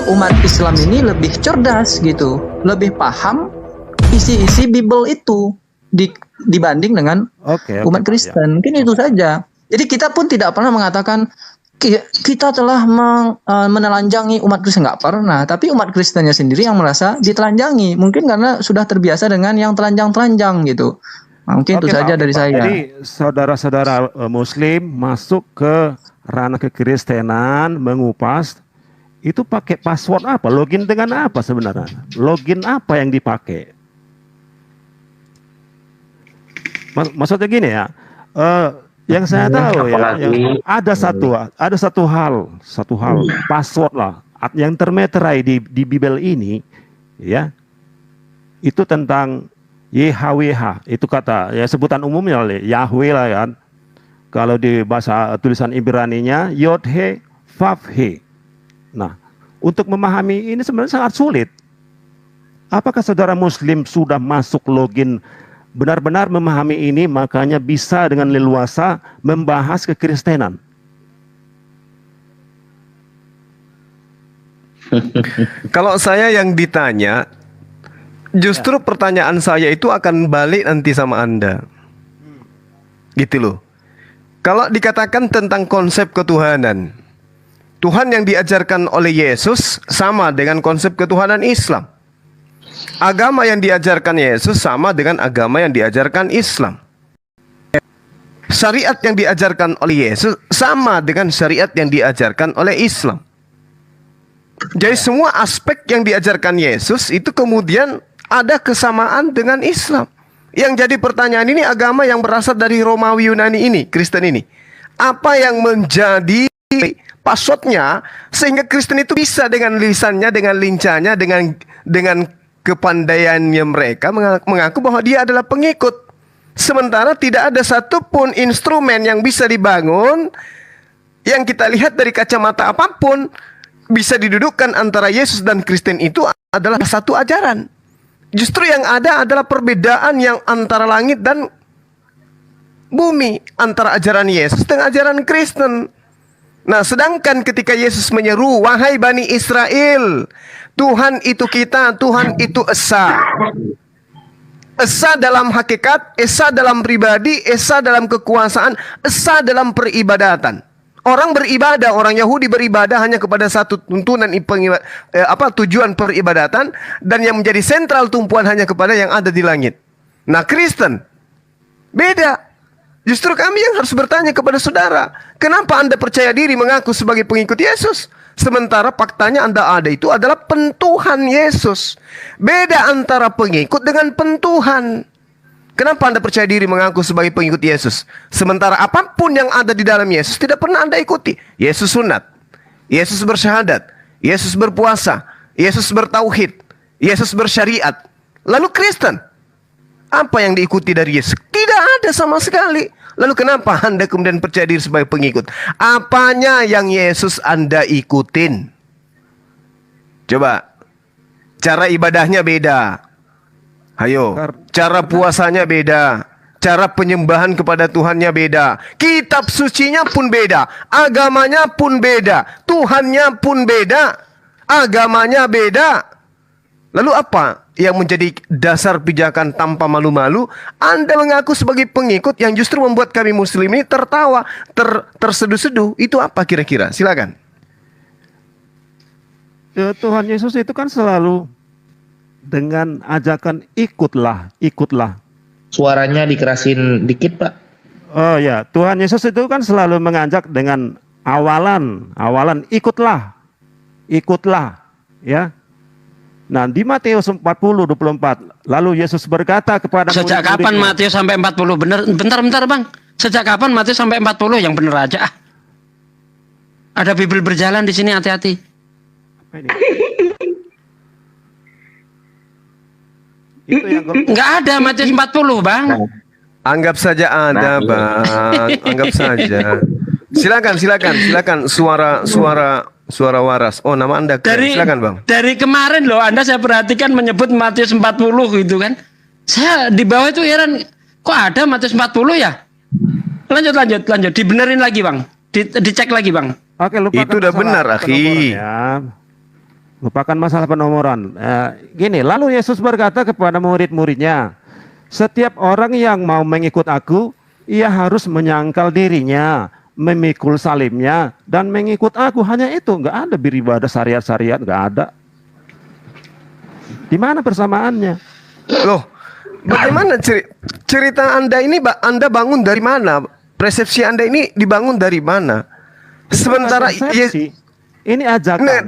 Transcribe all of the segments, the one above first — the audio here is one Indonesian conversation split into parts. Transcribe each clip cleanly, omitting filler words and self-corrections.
umat Islam ini lebih cerdas gitu, lebih paham isi-isi Bible itu dibanding dengan umat Kristen. Mungkin itu saja. Jadi kita pun tidak pernah mengatakan kita telah menelanjangi umat Kristen, nggak pernah. Tapi umat Kristennya sendiri yang merasa ditelanjangi. Mungkin karena sudah terbiasa dengan yang telanjang-telanjang gitu. Mungkin itu saja dari saya. Jadi saudara-saudara Muslim masuk ke ranah kekristenan, mengupas, itu pakai password apa? Login dengan apa sebenarnya? Login apa yang dipakai? Maksudnya gini ya. Yang saya tahu ya, ada satu hal password lah yang termeterai di Bible ini, ya, itu tentang YHWH, itu kata ya sebutan umumnya Yahweh lah kan. Kalau di bahasa tulisan Ibraninya Yod-He Vav-He. Nah, untuk memahami ini sebenarnya sangat sulit. Apakah saudara Muslim sudah masuk login benar-benar memahami ini, makanya bisa dengan leluasa membahas kekristenan? Kalau saya yang ditanya, justru pertanyaan saya itu akan balik nanti sama Anda. Gitu loh. Kalau dikatakan tentang konsep ketuhanan, Tuhan yang diajarkan oleh Yesus sama dengan konsep ketuhanan Islam. Agama yang diajarkan Yesus sama dengan agama yang diajarkan Islam. Syariat yang diajarkan oleh Yesus sama dengan syariat yang diajarkan oleh Islam. Jadi semua aspek yang diajarkan Yesus itu kemudian ada kesamaan dengan Islam. Yang jadi pertanyaan ini agama yang berasal dari Romawi Yunani ini, Kristen ini. Apa yang menjadi passwordnya sehingga Kristen itu bisa dengan lisannya, dengan lincahnya, dengan kepandaiannya mereka mengaku bahwa dia adalah pengikut. Sementara tidak ada satupun instrumen yang bisa dibangun yang kita lihat dari kacamata apapun bisa didudukkan antara Yesus dan Kristen itu adalah satu ajaran. Justru yang ada adalah perbedaan yang antara langit dan bumi, antara ajaran Yesus dan ajaran Kristen. Nah, sedangkan ketika Yesus menyeru, wahai Bani Israel, Tuhan itu kita, Tuhan itu Esa. Esa dalam hakikat, Esa dalam pribadi, Esa dalam kekuasaan, Esa dalam peribadatan. Orang beribadah, orang Yahudi beribadah hanya kepada satu tuntunan tujuan peribadatan, dan yang menjadi sentral tumpuan hanya kepada yang ada di langit. Nah, Kristen beda. Justru kami yang harus bertanya kepada saudara, kenapa Anda percaya diri mengaku sebagai pengikut Yesus? Sementara faktanya Anda ada itu adalah pentuhan Yesus. Beda antara pengikut dengan pentuhan. Kenapa Anda percaya diri mengaku sebagai pengikut Yesus? Sementara apapun yang ada di dalam Yesus tidak pernah Anda ikuti. Yesus sunat, Yesus bersyahadat, Yesus berpuasa, Yesus bertauhid, Yesus bersyariat. Lalu Kristen, apa yang diikuti dari Yesus? Tidak ada sama sekali. Lalu kenapa Anda kemudian percaya diri sebagai pengikut? Apanya yang Yesus Anda ikutin? Coba. Cara ibadahnya beda. Ayo. Cara puasanya beda. Cara penyembahan kepada Tuhannya beda. Kitab sucinya pun beda. Agamanya pun beda. Tuhannya pun beda. Agamanya beda. Lalu apa yang menjadi dasar pijakan tanpa malu-malu? Anda mengaku sebagai pengikut yang justru membuat kami Muslim ini tertawa, terseduh-seduh. Itu apa kira-kira? Silakan. Tuhan Yesus itu kan selalu dengan ajakan ikutlah, ikutlah. Suaranya dikerasin dikit, Pak. Oh ya, Tuhan Yesus itu kan selalu mengajak dengan awalan ikutlah, ikutlah, ya. Nah, di Matius 40:24, lalu Yesus berkata kepada sejak kapan Matius sampai 40? Bentar Bang. Sejak kapan Matius sampai 40? Yang bener aja. Ada Bible berjalan di sini, hati-hati. Enggak ada Matius 40, Bang. Anggap saja ada, Bang. Anggap saja. Silakan. Suara waras. Oh, nama Anda. Silakan, Bang. Dari kemarin loh, Anda saya perhatikan menyebut Matius 40 gitu kan. Saya di bawah itu heran, kok ada Matius 40 ya? Lanjut. Dibenerin lagi, Bang. Dicek lagi, Bang. Oke, lupa. Itu udah benar, akhi. Merupakan masalah penomoran. Gini, lalu Yesus berkata kepada murid-muridnya, setiap orang yang mau mengikut aku, ia harus menyangkal dirinya, memikul salibnya, dan mengikut aku. Hanya itu, nggak ada beribadah syariat-syariat, nggak ada. Di mana persamaannya? Loh, bagaimana cerita Anda ini? Anda bangun dari mana? Persepsi Anda ini dibangun dari mana? Sementara ini ajakan.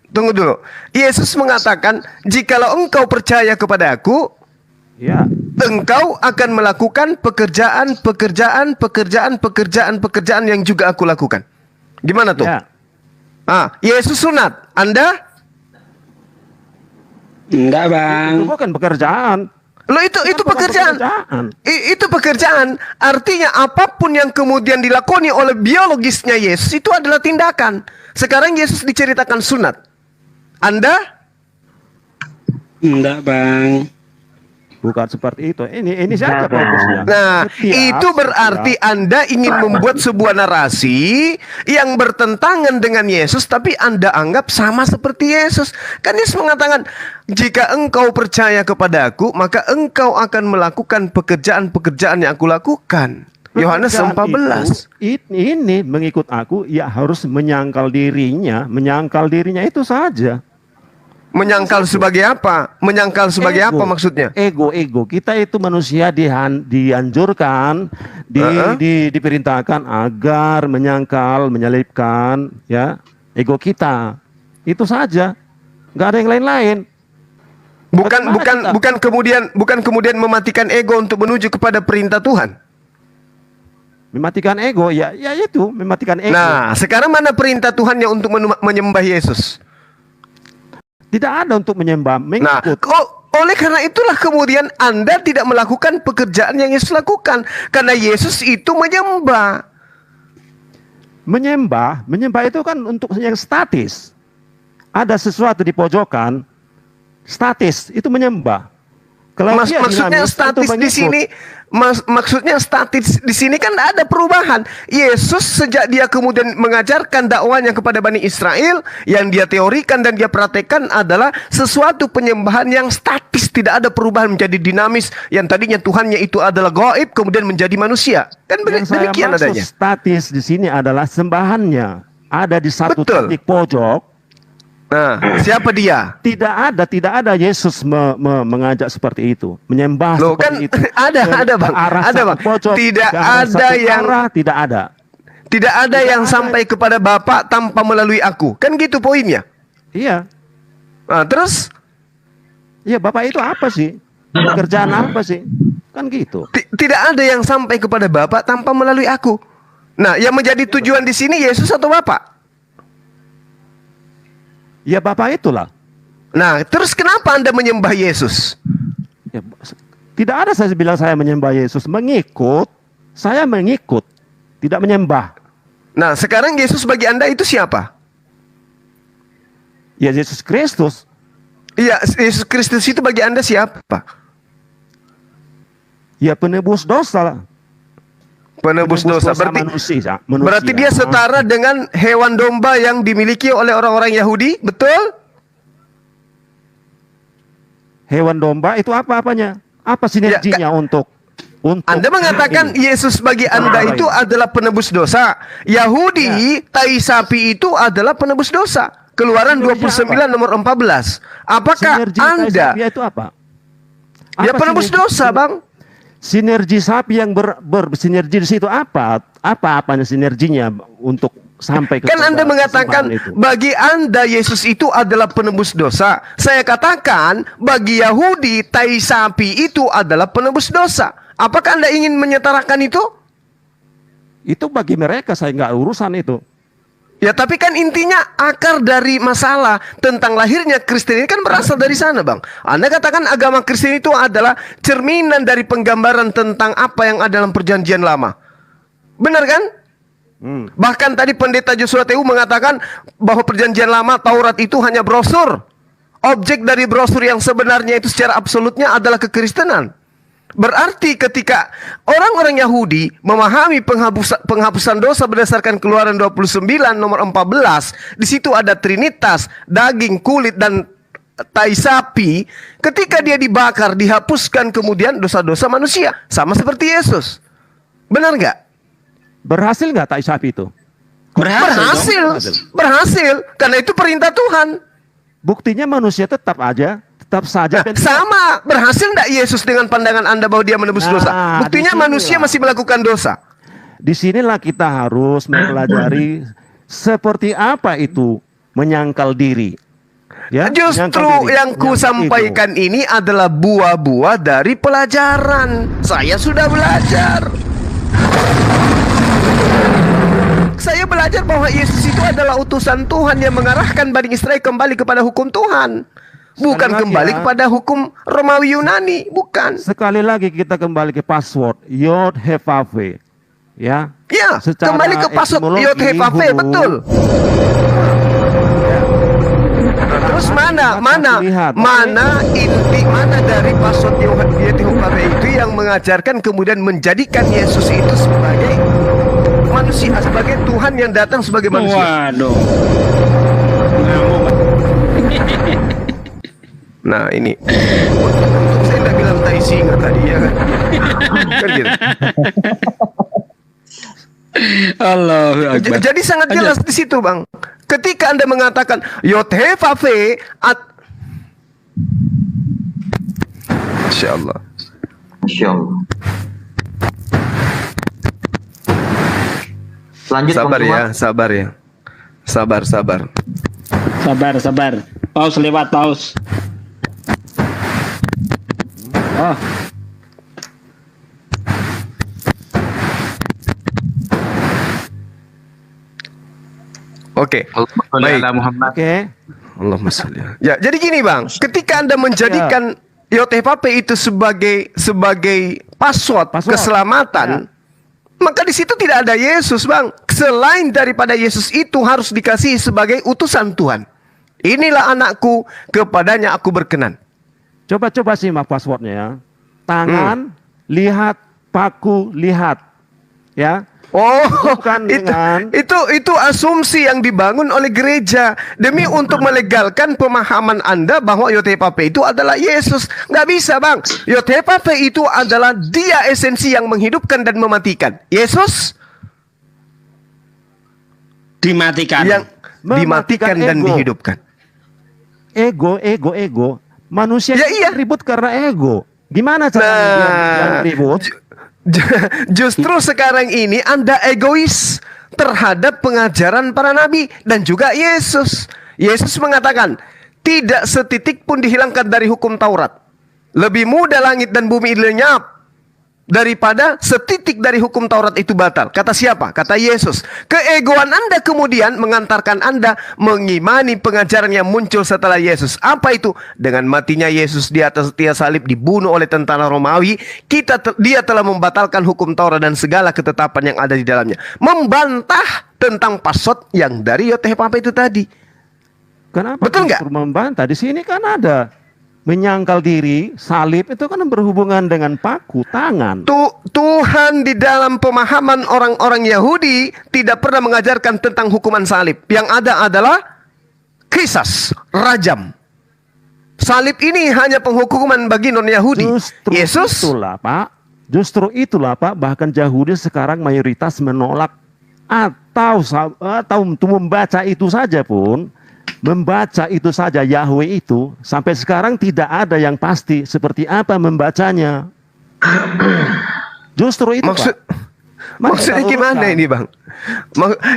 Tunggu dulu. Yesus mengatakan, jikalau engkau percaya kepada aku, ya, engkau akan melakukan pekerjaan yang juga aku lakukan. Gimana tuh? Ya. Yesus sunat. Anda? Enggak, Bang. Itu bukan pekerjaan. Loh, itu pekerjaan. Itu pekerjaan. Artinya apapun yang kemudian dilakoni oleh biologisnya Yesus itu adalah tindakan. Sekarang Yesus diceritakan sunat. Anda? Enggak, Bang. Bukan seperti itu. Ini saja fokusnya. Nah, itu berarti Anda ingin membuat sebuah narasi yang bertentangan dengan Yesus, tapi Anda anggap sama seperti Yesus. Kan Yesus mengatakan, jika engkau percaya kepada aku, maka engkau akan melakukan pekerjaan-pekerjaan yang aku lakukan. Yohanes 14. Ini mengikut aku, ya harus menyangkal dirinya. Menyangkal dirinya itu saja. Menyangkal sebagai apa? Menyangkal sebagai apa maksudnya? Ego. Kita itu manusia dianjurkan, diperintahkan agar menyangkal, menyelipkan, ya, ego kita. Itu saja. Nggak ada yang lain-lain. Bukan kemudian mematikan ego untuk menuju kepada perintah Tuhan. Mematikan ego, ya itu mematikan ego. Nah, sekarang mana perintah Tuhannya untuk menyembah Yesus? Tidak ada untuk menyembah, mengikut. Nah, oleh karena itulah kemudian Anda tidak melakukan pekerjaan yang Yesus lakukan. Karena Yesus itu menyembah. Menyembah itu kan untuk yang statis. Ada sesuatu di pojokan, statis, itu menyembah. Maksudnya statis di sini, maksudnya statis di sini kan ada perubahan. Yesus sejak dia kemudian mengajarkan dakwanya kepada Bani Israel, yang dia teorikan dan dia praktekkan adalah sesuatu penyembahan yang statis, tidak ada perubahan menjadi dinamis. Yang tadinya Tuhannya itu adalah gaib kemudian menjadi manusia. Kan demikian adanya. Statis di sini adalah sembahannya ada di satu titik pojok. Nah, siapa dia? Tidak ada Yesus mengajak seperti itu, menyembah seperti itu. Ada Bang. Ada Bang. Tidak ada yang sampai kepada Bapa tanpa melalui aku. Kan gitu poinnya. Iya. Nah, terus? Iya, Bapak itu apa sih? Pekerjaan apa sih? Kan gitu. Tidak ada yang sampai kepada Bapa tanpa melalui aku. Nah, yang menjadi tujuan di sini Yesus atau Bapa? Ya Bapak itulah. Nah, terus kenapa Anda menyembah Yesus? Ya, tidak ada saya bilang saya menyembah Yesus. Saya mengikut, tidak menyembah. Nah, sekarang Yesus bagi Anda itu siapa? Ya Yesus Kristus. Iya, Yesus Kristus itu bagi Anda siapa? Ya penebus dosa lah. Penebus dosa. Berarti dia setara dengan hewan domba yang dimiliki oleh orang-orang Yahudi, betul? Hewan domba itu apa-apanya? Apa sinerginya untuk Anda mengatakan ini. Yesus bagi Anda itu adalah penebus dosa. Yahudi, tai sapi itu adalah penebus dosa. Keluaran 29 nomor 14. Apakah Anda? Itu apa? Ya penebus dosa, Bang. Sinergi sapi yang bersinergi di situ apanya sinerginya untuk sampai ke. Kan Anda mengatakan bagi Anda Yesus itu adalah penebus dosa. Saya katakan bagi Yahudi tai sapi itu adalah penebus dosa. Apakah Anda ingin menyetarakan itu? Itu bagi mereka, saya nggak urusan itu. Ya tapi kan intinya akar dari masalah tentang lahirnya Kristen ini kan berasal dari sana, Bang. Anda katakan agama Kristen itu adalah cerminan dari penggambaran tentang apa yang ada dalam perjanjian lama. Benar kan? Bahkan tadi pendeta Joshua TU mengatakan bahwa perjanjian lama Taurat itu hanya brosur. Objek dari brosur yang sebenarnya itu secara absolutnya adalah kekristenan. Berarti ketika orang-orang Yahudi memahami penghapusan dosa berdasarkan Keluaran 29 nomor 14, di situ ada trinitas, daging, kulit, dan tai sapi. Ketika dia dibakar, dihapuskan kemudian dosa-dosa manusia, sama seperti Yesus. Benar nggak? Berhasil nggak tai sapi itu? Berhasil. Karena itu perintah Tuhan. Buktinya manusia tetap saja. Sama, berhasil nggak Yesus dengan pandangan Anda bahwa dia menebus dosa? Buktinya manusia masih melakukan dosa. Disinilah kita harus mempelajari seperti apa itu menyangkal diri. Ya, justru yang ku sampaikan ini adalah buah-buah dari pelajaran. Saya sudah belajar. Saya belajar bahwa Yesus itu adalah utusan Tuhan yang mengarahkan Bani Israel kembali kepada hukum Tuhan. Bukan kembali kepada hukum Romawi Yunani, bukan. Sekali lagi kita kembali ke password Yod He Vav He. Ya. Ya, kembali ke password Yod He Vav He, betul. Terus mana dari password Yod He Vav He itu yang mengajarkan kemudian menjadikan Yesus itu sebagai manusia, sebagai Tuhan yang datang sebagai manusia. Waduh. Nah ini untuk saya tidak bilang tai singa tadi ya kan. Kan gitu. Allahu Akbar. Jadi sangat jelas di situ, Bang. Ketika Anda mengatakan Yod He Vav He Masya Allah. Lanjut, sabar ya, sabar ya. Sabar. Sabar. Paus lewat, paus. Oh. Oke. Baik. Oke. Allahumma sholli. Ya, jadi gini, Bang. Ketika Anda menjadikan Yod He Vav He itu sebagai password keselamatan, maka di situ tidak ada Yesus, Bang. Selain daripada Yesus itu harus dikasihi sebagai utusan Tuhan. Inilah anakku, kepadanya aku berkenan. Coba simak passwordnya ya. Tangan, lihat, paku, lihat. Ya. Oh, bukan itu asumsi yang dibangun oleh gereja demi untuk melegalkan pemahaman Anda bahwa Yod He Vav He itu adalah Yesus. Nggak bisa, Bang. Yod He Vav He itu adalah Dia esensi yang menghidupkan dan mematikan. Yesus dimatikan. Yang dimatikan dan dihidupkan. Ego. Manusia iya. ribut karena ego. Gimana caranya dia ribut? Justru sekarang ini Anda egois terhadap pengajaran para nabi dan juga Yesus. Yesus mengatakan, tidak setitik pun dihilangkan dari hukum Taurat. Lebih mudah langit dan bumi lenyap daripada setitik dari hukum Taurat itu batal. Kata siapa? Kata Yesus. Keegoan Anda kemudian mengantarkan Anda mengimani pengajaran yang muncul setelah Yesus. Apa itu? Dengan matinya Yesus di atas tiang salib, dibunuh oleh tentara Romawi, dia telah membatalkan hukum Taurat dan segala ketetapan yang ada di dalamnya. Membantah tentang password yang dari Yod He Vav He itu tadi. Kenapa? Betul nggak? Membantah. Di sini kan ada menyangkal diri, salib itu kan berhubungan dengan paku, tangan. Tuhan di dalam pemahaman orang-orang Yahudi tidak pernah mengajarkan tentang hukuman salib. Yang ada adalah qisas, rajam. Salib ini hanya penghukuman bagi non-Yahudi. Justru itulah Pak, bahkan Yahudi sekarang mayoritas menolak atau membaca itu saja pun. Membaca itu saja Yahweh itu sampai sekarang tidak ada yang pasti seperti apa membacanya. Justru itu maksudnya gimana ini, Bang?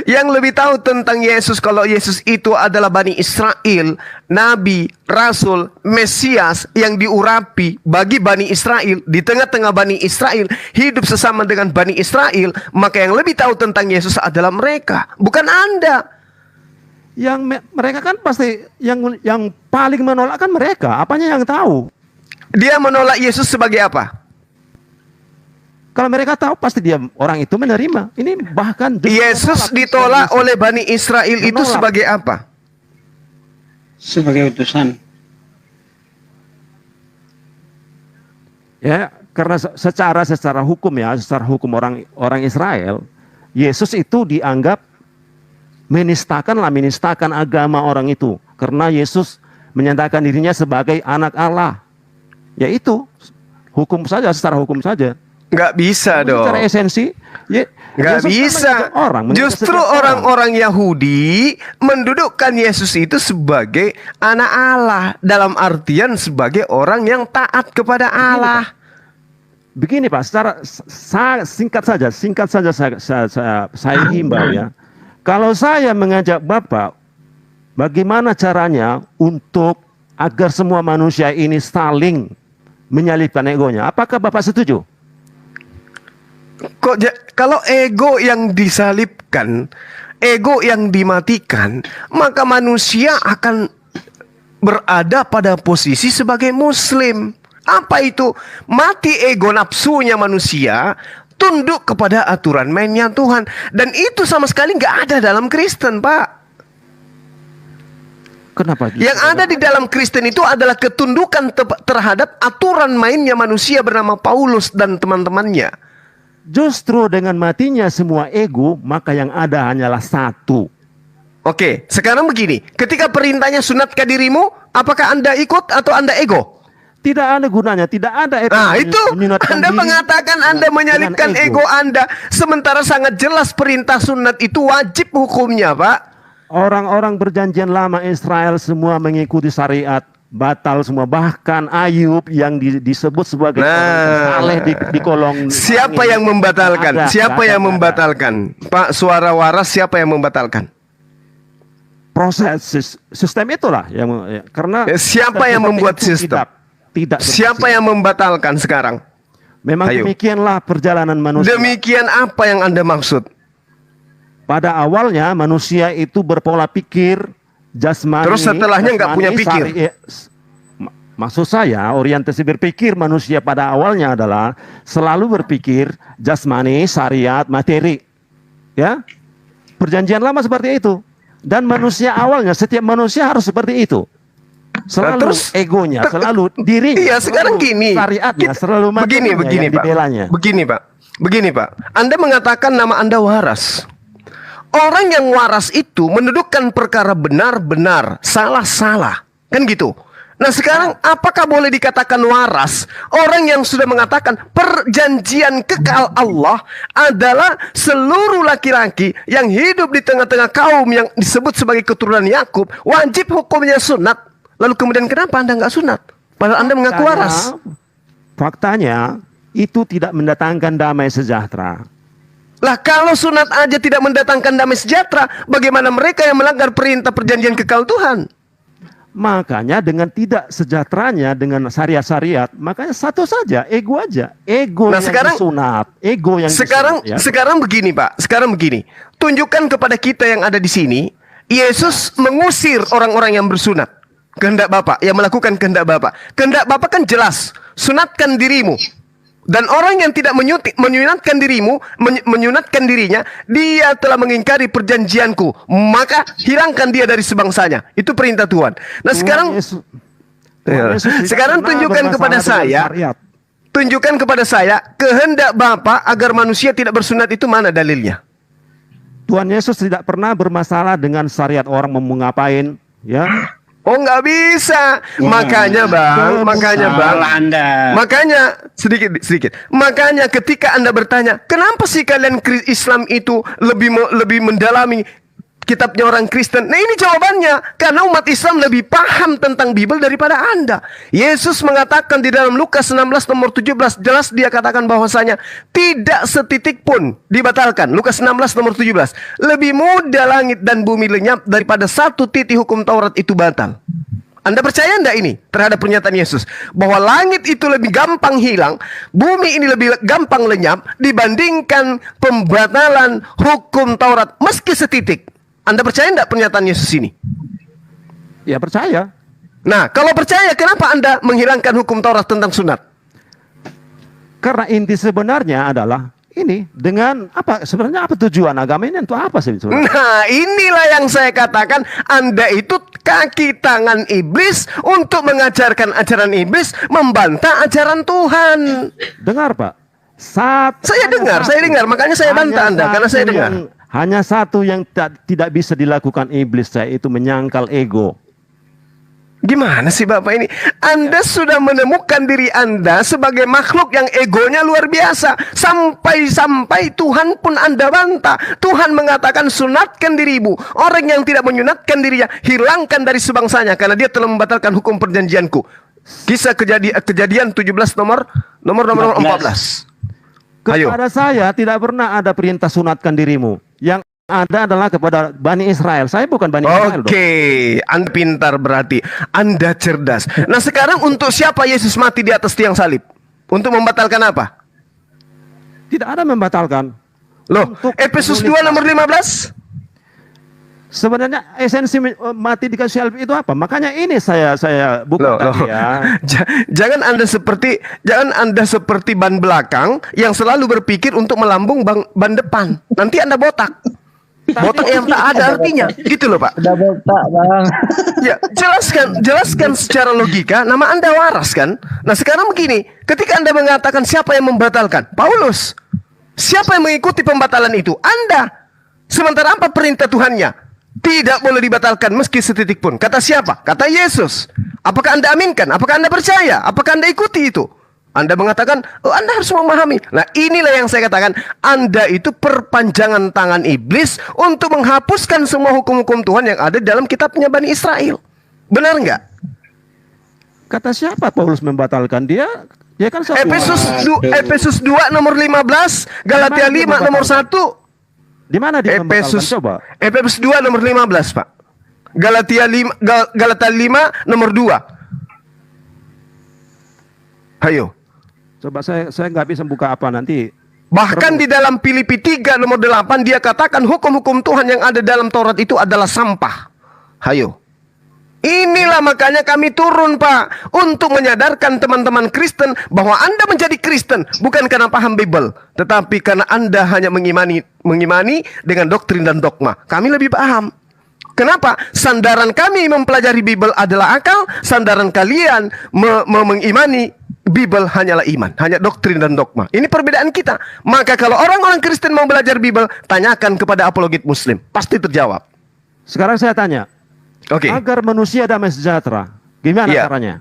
Yang lebih tahu tentang Yesus, kalau Yesus itu adalah Bani Israel, Nabi, Rasul, Mesias yang diurapi bagi Bani Israel, di tengah-tengah Bani Israel, hidup sesama dengan Bani Israel, maka yang lebih tahu tentang Yesus adalah mereka, bukan Anda. Yang mereka kan pasti yang paling menolak kan mereka. Apanya yang tahu? Dia menolak Yesus sebagai apa? Kalau mereka tahu pasti dia orang itu menerima. Ini bahkan Yesus ditolak oleh Bani Israel itu sebagai apa? Sebagai utusan. Ya, Karena secara hukum ya, secara hukum orang Israel, Yesus itu dianggap menistakan agama orang itu. Karena Yesus menyatakan dirinya sebagai anak Allah. Yaitu hukum saja, secara hukum saja. Nggak bisa dong. Secara esensi, nggak Yesus bisa. Justru orang Yahudi mendudukkan Yesus itu sebagai anak Allah, dalam artian sebagai orang yang taat kepada Allah. Begini Pak, secara singkat saja saya himbau ya. Kalau saya mengajak Bapak, bagaimana caranya untuk agar semua manusia ini saling menyalipkan egonya? Apakah Bapak setuju? Kalau ego yang disalibkan, ego yang dimatikan, maka manusia akan berada pada posisi sebagai muslim. Apa itu? Mati ego nafsunya manusia, tunduk kepada aturan mainnya Tuhan. Dan itu sama sekali nggak ada dalam Kristen, Pak. Kenapa? Yang ada di dalam Kristen itu adalah ketundukan terhadap aturan mainnya manusia bernama Paulus dan teman-temannya. Justru dengan matinya semua ego, maka yang ada hanyalah satu. Oke, sekarang begini. Ketika perintahnya sunatkan dirimu, apakah Anda ikut atau Anda ego? Tidak ada gunanya, tidak ada. Nah itu, Anda mengatakan Anda menyalipkan ego Anda. Sementara sangat jelas perintah sunat itu wajib hukumnya, Pak. Orang-orang perjanjian lama Israel semua mengikuti syariat. Batal semua, bahkan Ayub yang disebut sebagai saleh di kolong. Siapa yang membatalkan? Siapa yang membatalkan? Pak Suara Waras, siapa yang membatalkan? Proses sistem itulah yang karena siapa yang membuat sistem? Tidak siapa yang membatalkan sekarang? Memang demikianlah perjalanan manusia. Demikian apa yang Anda maksud? Pada awalnya manusia itu berpola pikir jasmani. Terus setelahnya nggak punya pikir. Maksud saya orientasi berpikir manusia pada awalnya adalah selalu berpikir jasmani, syariat, materi. Ya, perjanjian lama seperti itu. Dan manusia awalnya, setiap manusia harus seperti itu. Selalu egonya, selalu dirinya. Iya, sekarang gini. Syariatnya, selalu begini Pak. Begini Pak. Anda mengatakan nama Anda waras. Orang yang waras itu mendudukkan perkara benar-benar, salah-salah. Kan gitu. Nah sekarang apakah boleh dikatakan waras orang yang sudah mengatakan perjanjian kekal Allah adalah seluruh laki-laki yang hidup di tengah-tengah kaum yang disebut sebagai keturunan Yakub, wajib hukumnya sunat. Lalu kemudian kenapa Anda nggak sunat? Padahal Anda mengaku waras. Faktanya itu tidak mendatangkan damai sejahtera. Lah kalau sunat aja tidak mendatangkan damai sejahtera, bagaimana mereka yang melanggar perintah perjanjian kekal Tuhan? Makanya dengan tidak sejahteranya dengan syariat-syariat, makanya satu saja, ego aja. Ego nah, yang sekarang, disunat. Ego yang sekarang, disunat, ya. Sekarang begini Pak, sekarang begini. Tunjukkan kepada kita yang ada di sini, Yesus mengusir orang-orang yang bersunat. Kehendak Bapa, yang melakukan kehendak Bapa. Kehendak Bapa kan jelas, sunatkan dirimu. Dan orang yang tidak menyunatkan dirinya, dia telah mengingkari perjanjianku. Maka hilangkan dia dari sebangsanya. Itu perintah Tuhan. Nah sekarang tunjukkan kepada saya. Tunjukkan kepada saya kehendak Bapa agar manusia tidak bersunat itu mana dalilnya? Tuhan Yesus tidak pernah bermasalah dengan syariat orang mau ngapain, ya. Oh nggak bisa, makanya bang, makanya sedikit. Makanya ketika Anda bertanya, kenapa sih kalian Islam itu lebih mendalami kitabnya orang Kristen? Nah ini jawabannya, karena umat Islam lebih paham tentang Bible daripada Anda. Yesus mengatakan di dalam Lukas 16 nomor 17, jelas dia katakan bahwasanya tidak setitik pun dibatalkan. Lukas 16 nomor 17, lebih mudah langit dan bumi lenyap daripada satu titik hukum Taurat itu batal. Anda percaya enggak ini terhadap pernyataan Yesus? Bahwa langit itu lebih gampang hilang, bumi ini lebih gampang lenyap dibandingkan pembatalan hukum Taurat meski setitik. Anda percaya enggak pernyataan Yesus ini? Ya percaya. Nah, kalau percaya, kenapa Anda menghilangkan hukum Taurat tentang sunat? Karena inti sebenarnya adalah ini dengan apa sebenarnya, apa tujuan agama ini untuk apa sih sebenarnya? Nah, inilah yang saya katakan, Anda itu kaki tangan iblis untuk mengajarkan ajaran iblis, membantah ajaran Tuhan. Dengar Pak, Saya dengar, makanya saya bantah Anda karena saya dengar. Hanya satu yang tidak bisa dilakukan iblis, saya itu menyangkal ego. Gimana sih Bapak ini? Anda sudah menemukan diri Anda sebagai makhluk yang egonya luar biasa. Sampai-sampai Tuhan pun Anda bantah. Tuhan mengatakan, sunatkan dirimu. Orang yang tidak menyunatkan dirinya, hilangkan dari sebangsanya, karena dia telah membatalkan hukum perjanjianku. Kisah kejadian 17 nomor 14. Kepada saya tidak pernah ada perintah sunatkan dirimu. Yang ada adalah kepada Bani Israel. Saya bukan Bani Israel. Oke, Anda pintar berarti. Anda cerdas. Nah, sekarang untuk siapa Yesus mati di atas tiang salib? Untuk membatalkan apa? Tidak ada membatalkan. Loh, Efesus 2 nomor 15? Sebenarnya esensi mati di kayu salib itu apa? Makanya ini saya buka tadi ya. Jangan Anda seperti ban belakang yang selalu berpikir untuk melambung ban depan. Nanti Anda botak. Botak yang tak ada artinya. Gitu loh, Pak. Udah botak, Bang. Ya, jelaskan secara logika, nama Anda waras kan? Nah, sekarang begini, ketika Anda mengatakan siapa yang membatalkan? Paulus. Siapa yang mengikuti pembatalan itu? Anda. Sementara apa perintah Tuhannya? Tidak boleh dibatalkan meski setitik pun. Kata siapa? Kata Yesus. Apakah Anda aminkan? Apakah Anda percaya? Apakah Anda ikuti itu? Anda mengatakan, oh, Anda harus memahami. Nah, inilah yang saya katakan, Anda itu perpanjangan tangan iblis untuk menghapuskan semua hukum-hukum Tuhan yang ada dalam kitabnya Bani Israel. Benar nggak? Kata siapa Paulus membatalkan? Dia kan Efesus 2 nomor 15, Galatia 5 nomor 1. Di mana dia membatalkan? Coba. Efesus 2 nomor 15, Pak. Galatia 5 nomor 2. Ayo. Coba saya nggak bisa buka apa nanti. Bahkan di dalam Filipi 3 nomor 8 dia katakan hukum-hukum Tuhan yang ada dalam Taurat itu adalah sampah. Ayo. Inilah makanya kami turun, Pak, untuk menyadarkan teman-teman Kristen bahwa Anda menjadi Kristen bukan karena paham Bible, tetapi karena Anda hanya mengimani dengan doktrin dan dogma. Kami lebih paham. Kenapa? Sandaran kami mempelajari Bible adalah akal, sandaran kalian mengimani Bible hanyalah iman, hanya doktrin dan dogma. Ini perbedaan kita. Maka kalau orang-orang Kristen mau belajar Bible, tanyakan kepada apologet Muslim, pasti terjawab. Sekarang saya tanya. Agar manusia damai sejahtera, gimana caranya?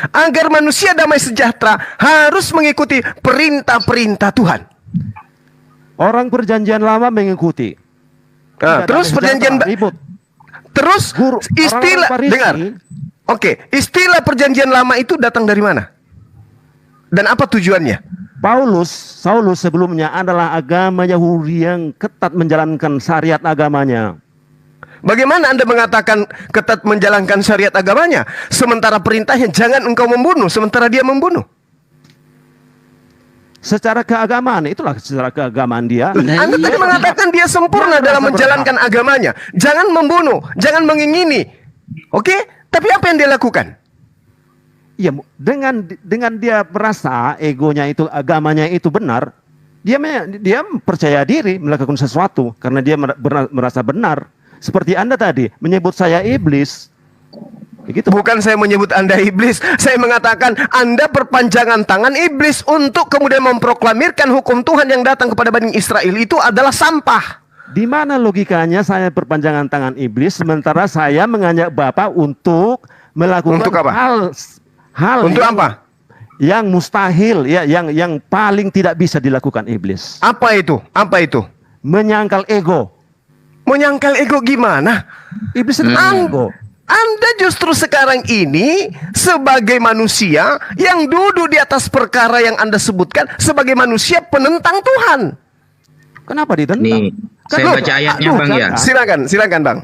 Agar manusia damai sejahtera harus mengikuti perintah-perintah Tuhan. Orang perjanjian lama mengikuti. Terus perjanjian ribut. Terus istilah dengar. Istilah perjanjian lama itu datang dari mana? Dan apa tujuannya? Saulus sebelumnya adalah agama Yahudi yang ketat menjalankan syariat agamanya. Bagaimana Anda mengatakan ketat menjalankan syariat agamanya, sementara perintahnya jangan engkau membunuh, sementara dia membunuh? Secara keagamaan, itulah secara keagamaan dia. Anda tadi mengatakan dia sempurna dalam menjalankan agamanya. Jangan membunuh, jangan mengingini. Tapi apa yang dia lakukan? Ya, dengan dia merasa egonya itu, agamanya itu benar, dia percaya diri melakukan sesuatu karena dia merasa benar. Seperti Anda tadi menyebut saya iblis. Begitu. Bukan saya menyebut Anda iblis. Saya mengatakan Anda perpanjangan tangan iblis untuk kemudian memproklamirkan hukum Tuhan yang datang kepada Bani Israel itu adalah sampah. Di mana logikanya saya perpanjangan tangan iblis sementara saya mengajak Bapak untuk melakukan hal untuk apa? Yang mustahil, ya, yang paling tidak bisa dilakukan iblis. Apa itu? Menyangkal ego. Menyangkal ego gimana? Iblis ego. Anda justru sekarang ini sebagai manusia yang duduk di atas perkara yang Anda sebutkan sebagai manusia penentang Tuhan. Kenapa ditentang? Nih, saya baca ayatnya, Bang ya. Silakan Bang.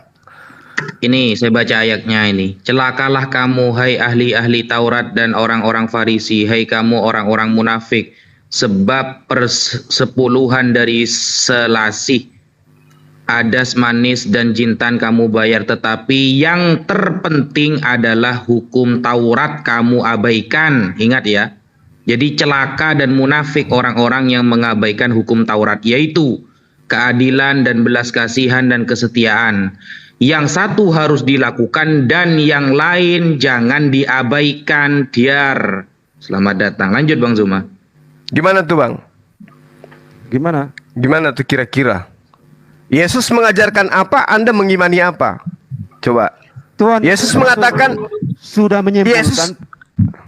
Ini saya baca ayatnya ini. Celakalah kamu hai ahli-ahli Taurat dan orang-orang Farisi, hai kamu orang-orang munafik, sebab persepuluhan dari selasih adas manis dan jintan kamu bayar, tetapi yang terpenting adalah hukum Taurat kamu abaikan. Ingat ya, Jadi celaka dan munafik orang-orang yang mengabaikan hukum Taurat, yaitu keadilan dan belas kasihan dan kesetiaan. Yang satu harus dilakukan dan yang lain jangan diabaikan. Diar. Selamat datang. Lanjut Bang Zuma. Gimana tuh Bang? Gimana? Gimana tuh kira-kira? Yesus mengajarkan apa, Anda mengimani apa? Coba. Tuhan Yesus mengatakan sudah menyimpulkan Yesus,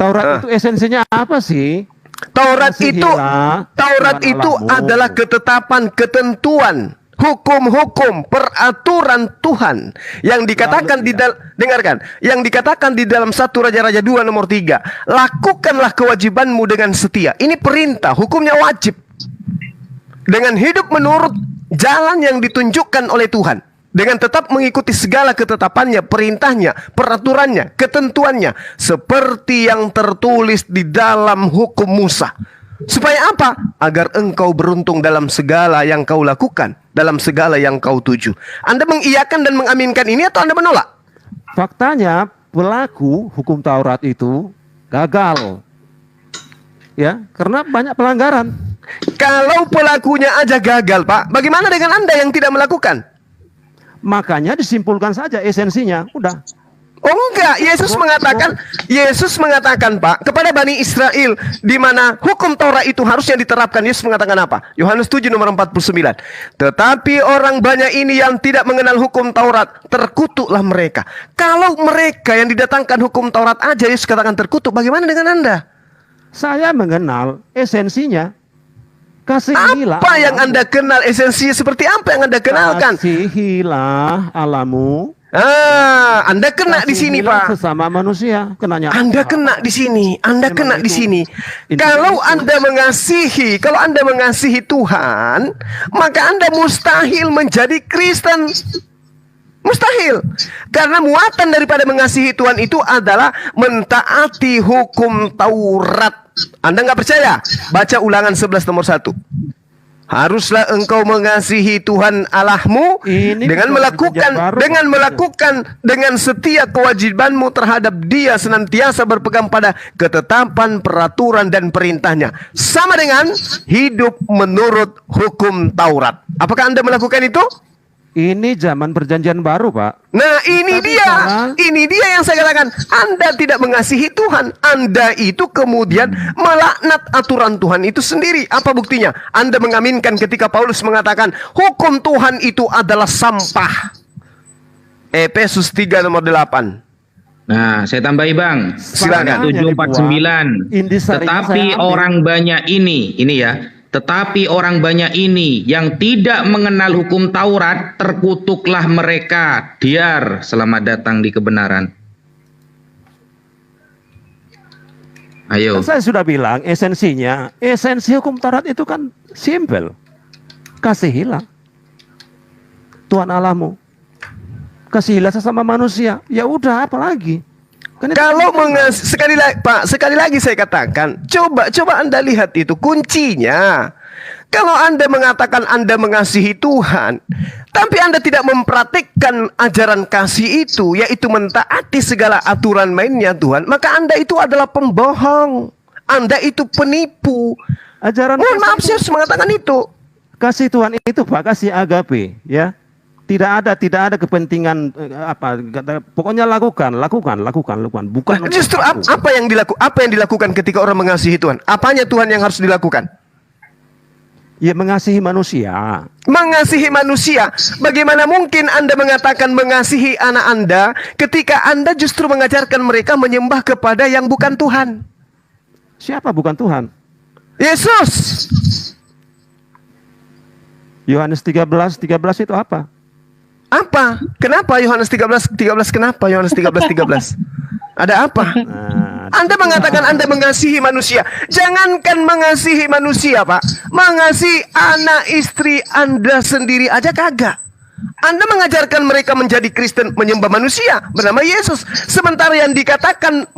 Taurat itu esensinya apa sih? Taurat itu Allahmu. adalah ketetapan, ketentuan, hukum-hukum, peraturan Tuhan yang dikatakan dengarkan, yang dikatakan di dalam 1 Raja-Raja 2 nomor 3. Lakukanlah kewajibanmu dengan setia. Ini perintah, hukumnya wajib. Dengan hidup menurut jalan yang ditunjukkan oleh Tuhan. Dengan tetap mengikuti segala ketetapannya, perintahnya, peraturannya, ketentuannya. Seperti yang tertulis di dalam hukum Musa. Supaya apa? Agar engkau beruntung dalam segala yang kau lakukan. Dalam segala yang kau tuju. Anda mengiyakan dan mengaminkan ini atau Anda menolak? Faktanya pelaku hukum Taurat itu gagal. Ya, karena banyak pelanggaran. Kalau pelakunya aja gagal, Pak, bagaimana dengan Anda yang tidak melakukan? Makanya disimpulkan saja esensinya, udah. Oh enggak, Yesus mengatakan Pak, kepada Bani Israel, di mana hukum Taurat itu harusnya diterapkan. Yesus mengatakan apa? Yohanes 7 nomor 49. Tetapi orang banyak ini yang tidak mengenal hukum Taurat, terkutuklah mereka. Kalau mereka yang didatangkan hukum Taurat aja Yesus katakan terkutuk, bagaimana dengan Anda? Saya mengenal esensinya. Kasihilah apa yang Anda kenal, esensinya seperti apa yang Anda kenalkan? Kasihilah alamu. Anda kena di sini, Pak. Sesama manusia, kenanya. Anda kena di sini, Anda kena di sini. Kalau Anda mengasihi Tuhan, maka Anda mustahil menjadi Kristen. Mustahil. Karena muatan daripada mengasihi Tuhan itu adalah mentaati hukum Taurat. Anda nggak percaya? Baca Ulangan 11 nomor 1. Haruslah engkau mengasihi Tuhan Allahmu dengan setia kewajibanmu terhadap Dia, senantiasa berpegang pada ketetapan, peraturan dan perintahnya, sama dengan hidup menurut hukum Taurat. Apakah Anda melakukan itu? Ini zaman perjanjian baru, Pak. Nah, ini dia yang saya katakan. Anda tidak mengasihi Tuhan. Anda itu kemudian melaknat aturan Tuhan itu sendiri. Apa buktinya? Anda mengaminkan ketika Paulus mengatakan hukum Tuhan itu adalah sampah. Efesus 3 nomor 8. Nah, saya tambahi Bang. Silakan. 749. Tetapi orang banyak ini ya. Tetapi orang banyak ini yang tidak mengenal hukum Taurat, terkutuklah mereka. Diar, selamat datang di kebenaran. Ayo. Saya sudah bilang esensi hukum Taurat itu kan simpel. Kasihilah Tuhan Allahmu. Kasihilah sesama manusia. Ya udah, apa lagi? Kalau sekali lagi saya katakan, coba Anda lihat itu kuncinya. Kalau Anda mengatakan Anda mengasihi Tuhan, tapi Anda tidak mempraktikkan ajaran kasih itu, yaitu mentaati segala aturan mainnya Tuhan, maka Anda itu adalah pembohong. Anda itu penipu. Mohon maaf, saya harus mengatakan itu. Kasih Tuhan itu Pak, kasih agape, ya. Tidak ada kepentingan pokoknya lakukan. Bukan justru apa yang dilakukan ketika orang mengasihi Tuhan? Apanya Tuhan yang harus dilakukan? Ya, mengasihi manusia. Mengasihi manusia. Bagaimana mungkin Anda mengatakan mengasihi anak Anda ketika Anda justru mengajarkan mereka menyembah kepada yang bukan Tuhan? Siapa bukan Tuhan? Yesus. Yohanes 13 itu apa? Apa? Kenapa Yohanes 13? Kenapa Yohanes 13? Ada apa? Anda mengatakan Anda mengasihi manusia. Jangankan mengasihi manusia, Pak. Mengasihi anak istri Anda sendiri aja kagak. Anda mengajarkan mereka menjadi Kristen, menyembah manusia bernama Yesus. Sementara yang dikatakan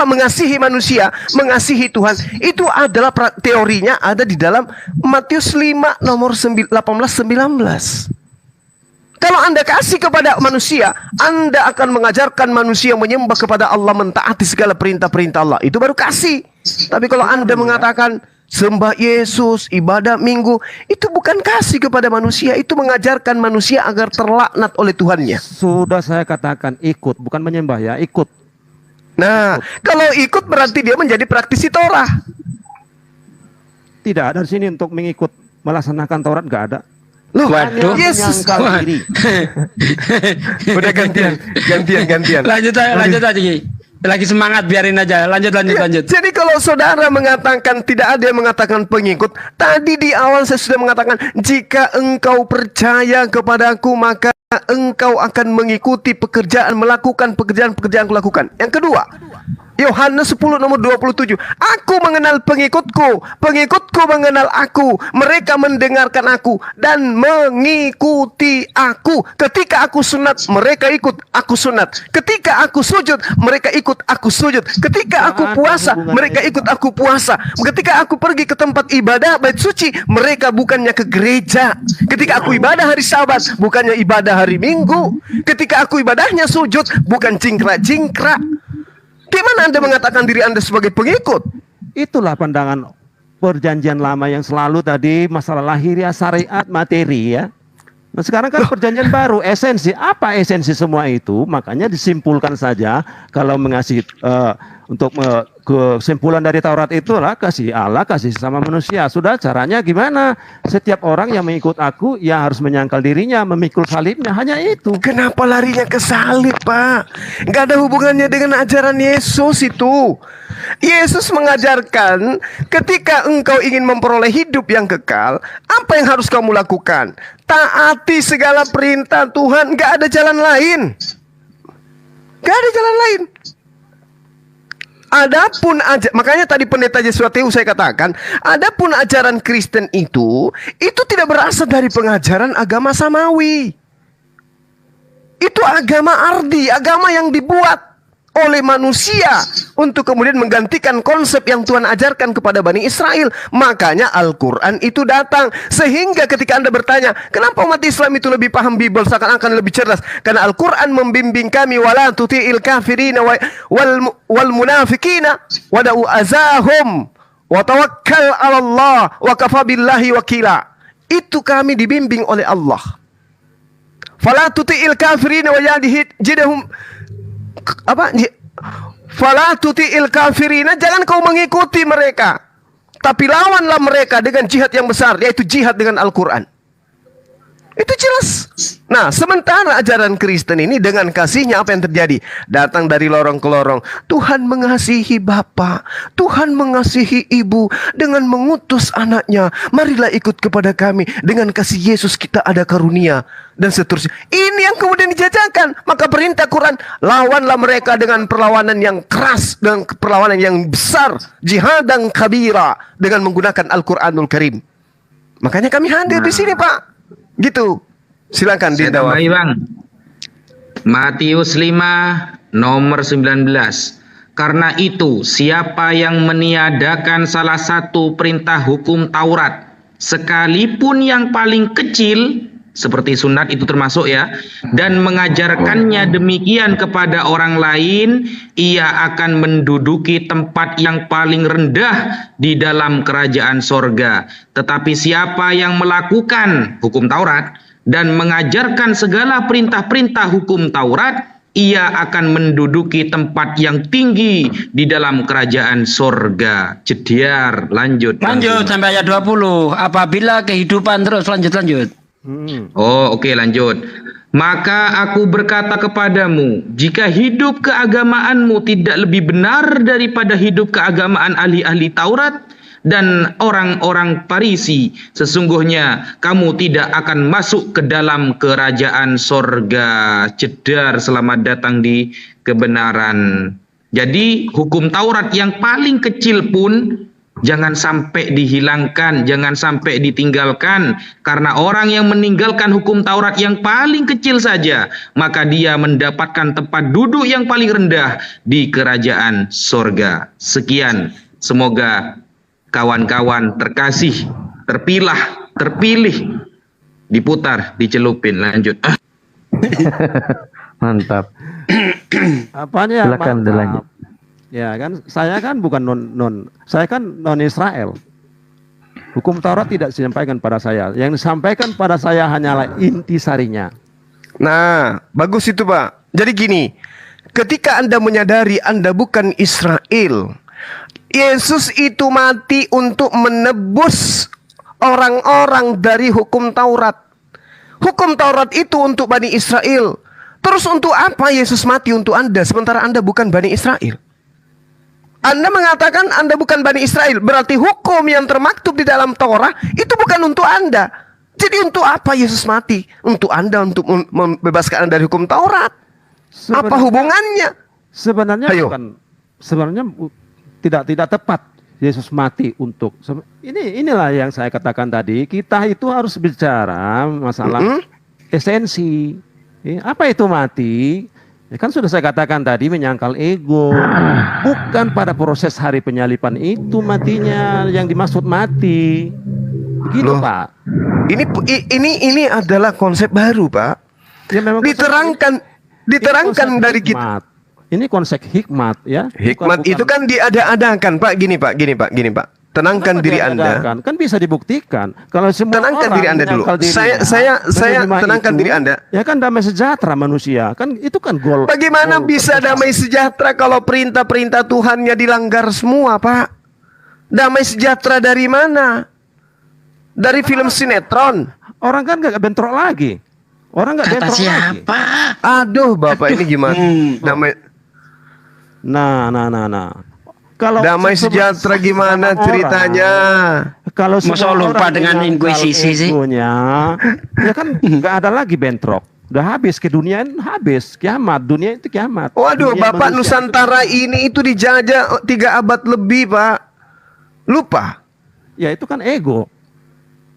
mengasihi manusia, mengasihi Tuhan, itu adalah teorinya ada di dalam Matius 5 nomor 18-19. Kalau Anda kasih kepada manusia, Anda akan mengajarkan manusia menyembah kepada Allah, mentaati segala perintah-perintah Allah. Itu baru kasih. Tapi kalau Anda mengatakan sembah Yesus, ibadah minggu, itu bukan kasih kepada manusia, itu mengajarkan manusia agar terlaknat oleh Tuhannya. Sudah saya katakan ikut, bukan menyembah ya, ikut. Nah, kalau ikut berarti dia menjadi praktisi Torah. Tidak ada di sini untuk mengikut melaksanakan Taurat, nggak ada. Loh, Waduh. Yesus. Diri. Udah gantian. Lanjut aja. Lagi semangat, biarin aja. Lanjut. Jadi kalau saudara mengatakan tidak ada yang mengatakan pengikut, tadi di awal saya sudah mengatakan, jika engkau percaya kepadaku maka engkau akan mengikuti melakukan pekerjaan-pekerjaan aku lakukan. Yang kedua, Yohanes 10 nomor 27. Aku mengenal pengikutku mengenal aku. Mereka mendengarkan aku dan mengikuti aku. Ketika aku sunat, mereka ikut aku sunat. Ketika aku sujud, mereka ikut aku sujud. Ketika aku puasa, mereka ikut aku puasa. Ketika aku pergi ke tempat ibadah bait suci, mereka bukannya ke gereja. Ketika aku ibadah hari Sabat, bukannya ibadah hari Minggu. Ketika aku ibadahnya sujud, bukan cingkrak-cingkrak. Di mana Anda mengatakan diri Anda sebagai pengikut? Itulah pandangan perjanjian lama yang selalu tadi masalah lahiriah, syariat, materi ya. Nah sekarang kan perjanjian baru, esensi. Apa esensi semua itu? Makanya disimpulkan saja kalau mengasih kesimpulan dari Taurat itulah kasih Allah, kasih sama manusia. Sudah, caranya gimana? Setiap orang yang mengikut aku, ya harus menyangkal dirinya, memikul salibnya, hanya itu. Kenapa larinya ke salib, Pak? Nggak ada hubungannya dengan ajaran Yesus itu. Yesus mengajarkan ketika engkau ingin memperoleh hidup yang kekal, apa yang harus kamu lakukan? Taati segala perintah Tuhan, nggak ada jalan lain. Nggak ada jalan lain. Adapun makanya tadi pendeta Yesus Teu saya katakan, adapun ajaran Kristen itu tidak berasal dari pengajaran agama samawi. Itu agama ardi, agama yang dibuat oleh manusia untuk kemudian menggantikan konsep yang Tuhan ajarkan kepada Bani Israel. Makanya Al-Quran itu datang. Sehingga ketika Anda bertanya, kenapa umat Islam itu lebih paham Bible, seakan-akan lebih cerdas? Karena Al-Quran membimbing kami, wala tuti'il kafirina wal munafikina wada'u azahum wa tawakkal 'ala Allah wa kafa billahi wakila. Itu kami dibimbing oleh Allah. Fala tuti'il kafirina wa yadhidhum fala tuti'il kafirina, jangan kau mengikuti mereka, tapi lawanlah mereka dengan jihad yang besar, yaitu jihad dengan Al-Quran. Itu jelas. Nah, sementara ajaran Kristen ini dengan kasihnya apa yang terjadi? Datang dari lorong ke lorong. Tuhan mengasihi Bapa, Tuhan mengasihi Ibu dengan mengutus anaknya. Marilah ikut kepada kami. Dengan kasih Yesus kita ada karunia. Dan seterusnya. Ini yang kemudian dijajakan. Maka perintah Quran, lawanlah mereka dengan perlawanan yang keras, dengan perlawanan yang besar. Jihadan kabira, dengan menggunakan Al-Quranul Karim. Makanya kami hadir di sini, Pak. Gitu. Silakan dijawab. Bang. Matius 5 nomor 19. Karena itu, siapa yang meniadakan salah satu perintah hukum Taurat, sekalipun yang paling kecil, seperti sunat itu termasuk ya, dan mengajarkannya demikian kepada orang lain, ia akan menduduki tempat yang paling rendah di dalam kerajaan sorga. Tetapi siapa yang melakukan hukum Taurat dan mengajarkan segala perintah-perintah hukum Taurat, ia akan menduduki tempat yang tinggi di dalam kerajaan sorga. Jediar, lanjut sampai ayat 20. Apabila kehidupan terus, lanjut. Oh, oke, lanjut. Maka aku berkata kepadamu, jika hidup keagamaanmu tidak lebih benar daripada hidup keagamaan ahli-ahli Taurat dan orang-orang Farisi, sesungguhnya kamu tidak akan masuk ke dalam kerajaan sorga. Jedar, selamat datang di kebenaran. Jadi hukum Taurat yang paling kecil pun jangan sampai dihilangkan, jangan sampai ditinggalkan. Karena orang yang meninggalkan hukum Taurat yang paling kecil saja, maka dia mendapatkan tempat duduk yang paling rendah di kerajaan sorga. Sekian, semoga kawan-kawan terkasih, terpilih, diputar, dicelupin. Lanjut. Mantap. Apanya? Silakan dilanjut. Ya kan, saya kan bukan saya kan non Israel. Hukum Taurat tidak disampaikan pada saya. Yang disampaikan pada saya hanyalah intisarinya. Nah, bagus itu Pak. Jadi gini, ketika Anda menyadari Anda bukan Israel, Yesus itu mati untuk menebus orang-orang dari hukum Taurat. Hukum Taurat itu untuk Bani Israel. Terus untuk apa Yesus mati untuk Anda sementara Anda bukan Bani Israel? Anda mengatakan Anda bukan Bani Israel, berarti hukum yang termaktub di dalam Torah itu bukan untuk Anda. Jadi untuk apa Yesus mati? Untuk Anda, untuk membebaskan Anda dari hukum Taurat. Apa hubungannya? Sebenarnya Ayo. sebenarnya tidak tepat Yesus mati untuk inilah yang saya katakan tadi, kita itu harus bicara masalah esensi. Apa itu mati? Ya kan sudah saya katakan tadi, menyangkal ego. Bukan pada proses hari penyalipan itu matinya yang dimaksud mati. Begitu, Pak. Ini adalah konsep baru, Pak. Ya, memang diterangkan dari kita. Ini konsep hikmat, ya. Hikmat bukan, itu kan diada-adakan, Pak. Gini, Pak. Tenangkan diri Anda. Kan bisa dibuktikan. Kalau semua tenangkan orang diri Anda dulu. dirinya, Saya tenangkan itu, diri Anda. Ya kan damai sejahtera manusia. Kan itu kan goal. Bagaimana bisa damai sejahtera kalau perintah-perintah Tuhannya dilanggar semua, Pak? Damai sejahtera dari mana? Dari film sinetron. Orang kan gak bentrok lagi. Orang gak bentrok lagi. Kata siapa? Aduh, Bapak ini gimana? Damai Nah. Kalau damai sejahtera gimana ceritanya? Kalau Masa lupa dengan inkuisisi sih? Ya kan nggak ada lagi bentrok. Udah habis, ke dunia habis, kiamat. Dunia itu kiamat. Waduh, Dunia Bapak manusia Nusantara ini itu dijajah 3 abad lebih, Pak. Lupa. ya itu kan ego.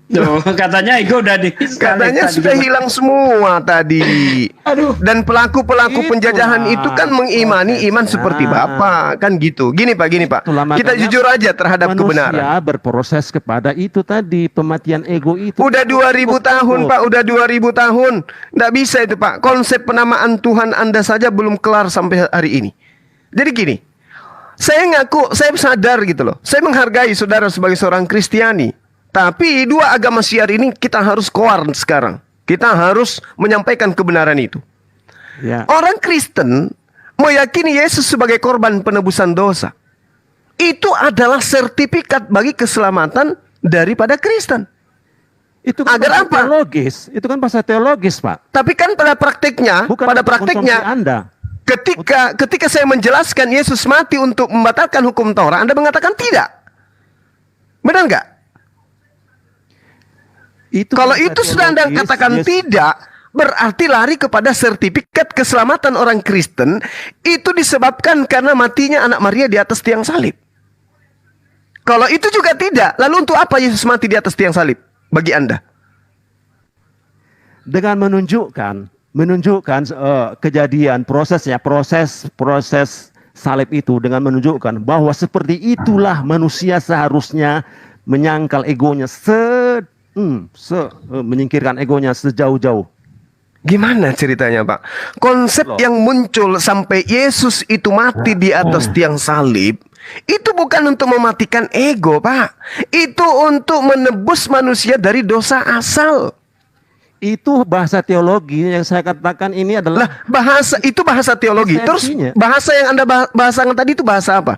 Tuh, katanya ego udah Katanya sudah hilang semua tadi. Aduh. Dan pelaku-pelaku penjajahan itu kan mengimani iman seperti Bapak, kan gitu. Gini Pak. Itulah Kita makanya jujur aja terhadap kebenaran. Manusia berproses kepada itu tadi, pematian ego itu. Udah 2000 tahun, Pak. Udah 2000 tahun. Nggak bisa itu, Pak. Konsep penamaan Tuhan Anda saja belum kelar sampai hari ini. Jadi gini, saya sadar gitu loh. Saya menghargai saudara sebagai seorang Kristiani. Tapi dua agama syiar ini kita harus keluar sekarang. Kita harus menyampaikan kebenaran itu. Ya. Orang Kristen meyakini Yesus sebagai korban penebusan dosa. Itu adalah sertifikat bagi keselamatan daripada Kristen. Itu kan Agar bahasa apa? teologis. Itu kan bahasa teologis, Pak. Tapi kan pada prakteknya, Bukan konsumsi Anda. ketika saya menjelaskan Yesus mati untuk membatalkan hukum Taurat, Anda mengatakan tidak. Benar nggak? Kalau itu sudah Anda katakan tidak, berarti lari kepada sertifikat keselamatan orang Kristen itu disebabkan karena matinya anak Maria di atas tiang salib. Kalau itu juga tidak, lalu untuk apa Yesus mati di atas tiang salib bagi Anda? Dengan menunjukkan kejadian proses salib itu, dengan menunjukkan bahwa seperti itulah manusia seharusnya menyangkal egonya, menyingkirkan egonya sejauh-jauh. Gimana ceritanya, Pak? Konsep yang muncul sampai Yesus itu mati di atas tiang salib, itu bukan untuk mematikan ego, Pak. Itu untuk menebus manusia dari dosa asal. Itu bahasa teologi yang saya katakan ini adalah bahasa teologi. Terus bahasa yang Anda bahasakan tadi itu bahasa apa?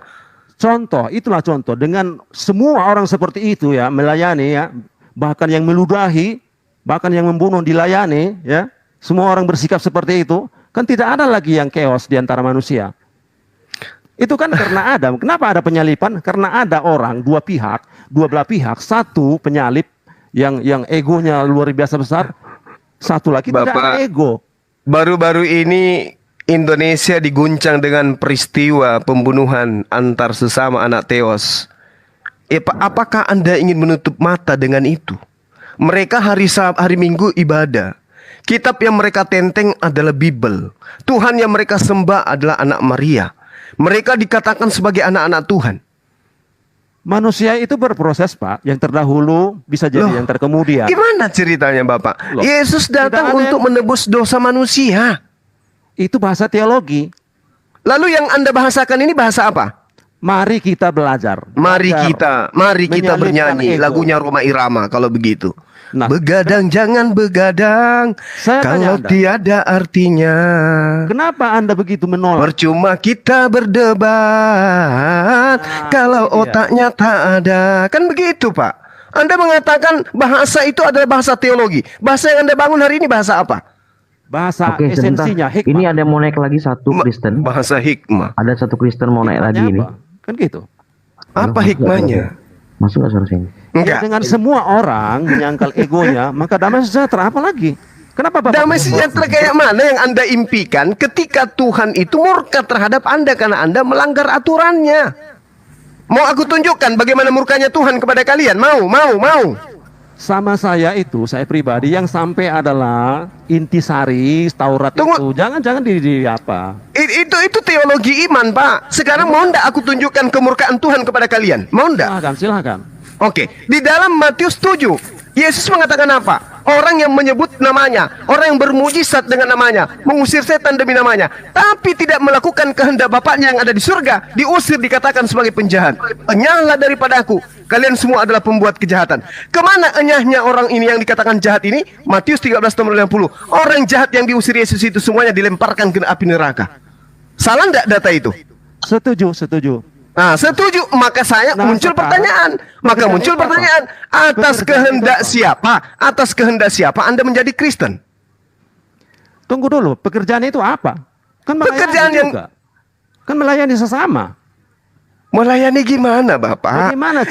Itulah contoh. Dengan semua orang seperti itu ya, melayani ya, bahkan yang meludahi, bahkan yang membunuh dilayani ya, semua orang bersikap seperti itu, kan tidak ada lagi yang chaos di antara manusia. Itu kan karena ada. Kenapa ada penyalipan? Karena ada orang dua belah pihak, satu penyalip yang egonya luar biasa besar, satu lagi tidak ada ego. Baru-baru ini Indonesia diguncang dengan peristiwa pembunuhan antar sesama anak teos. Apakah Anda ingin menutup mata dengan itu? Mereka hari Minggu ibadah. Kitab yang mereka tenteng adalah Bible. Tuhan yang mereka sembah adalah anak Maria. Mereka dikatakan sebagai anak-anak Tuhan. Manusia itu berproses, Pak. Yang terdahulu bisa jadi yang terkemudian. Gimana ceritanya, Bapak? Yesus datang untuk menebus dosa manusia. Itu bahasa teologi. Lalu yang Anda bahasakan ini bahasa apa? Mari kita belajar. Mari kita Menyalipkan bernyanyi ego. lagunya Roma Irama kalau begitu. Nah, Begadang jangan begadang Saya kalau tanya Anda. tiada artinya. Kenapa Anda begitu menolak? Percuma kita berdebat kalau iya. otaknya tak ada. Kan begitu, Pak. Anda mengatakan bahasa itu adalah bahasa teologi. Bahasa yang Anda bangun hari ini bahasa apa? Bahasa Oke, sebentar. esensinya hikmah. Ini ada mau naik lagi satu Kristen. Bahasa hikmah. Ada satu Kristen mau naik lagi Hikmahnya ini. apa? Kan gitu. Apa hikmahnya? Masuk nggak suara saya ini? Enggak. Dengan semua orang menyangkal egonya, maka damai sejahtera apa lagi? Kenapa Bapak? Damai sejahtera kayak mana yang Anda impikan ketika Tuhan itu murka terhadap Anda karena Anda melanggar aturannya? Mau aku tunjukkan bagaimana murkanya Tuhan kepada kalian? Mau. Sama saya pribadi yang sampai adalah intisari Taurat Tunggu. itu. Jangan di apa? Itu teologi iman, Pak. Sekarang mau ndak aku tunjukkan kemurkaan Tuhan kepada kalian? Mau ndak? Silakan. Oke, di dalam Matius 7, Yesus mengatakan apa? Orang yang menyebut namanya, orang yang bermujizat dengan namanya, mengusir setan demi namanya, tapi tidak melakukan kehendak Bapaknya yang ada di surga, diusir dikatakan sebagai penjahat. Enyahlah daripada aku, kalian semua adalah pembuat kejahatan. Kemana enyahnya orang ini yang dikatakan jahat ini? Matius 13 nomor 50. Orang jahat yang diusir Yesus itu semuanya dilemparkan ke api neraka. Salah enggak data itu? Setuju. Nah, setuju. Maka muncul pertanyaan. Atas kehendak siapa? Atas kehendak siapa Anda menjadi Kristen? Tunggu dulu, pekerjaan itu apa? Kan melayani Pekerjaan yang- juga. Kan melayani sesama. Melayani gimana, Bapak? Bagaimana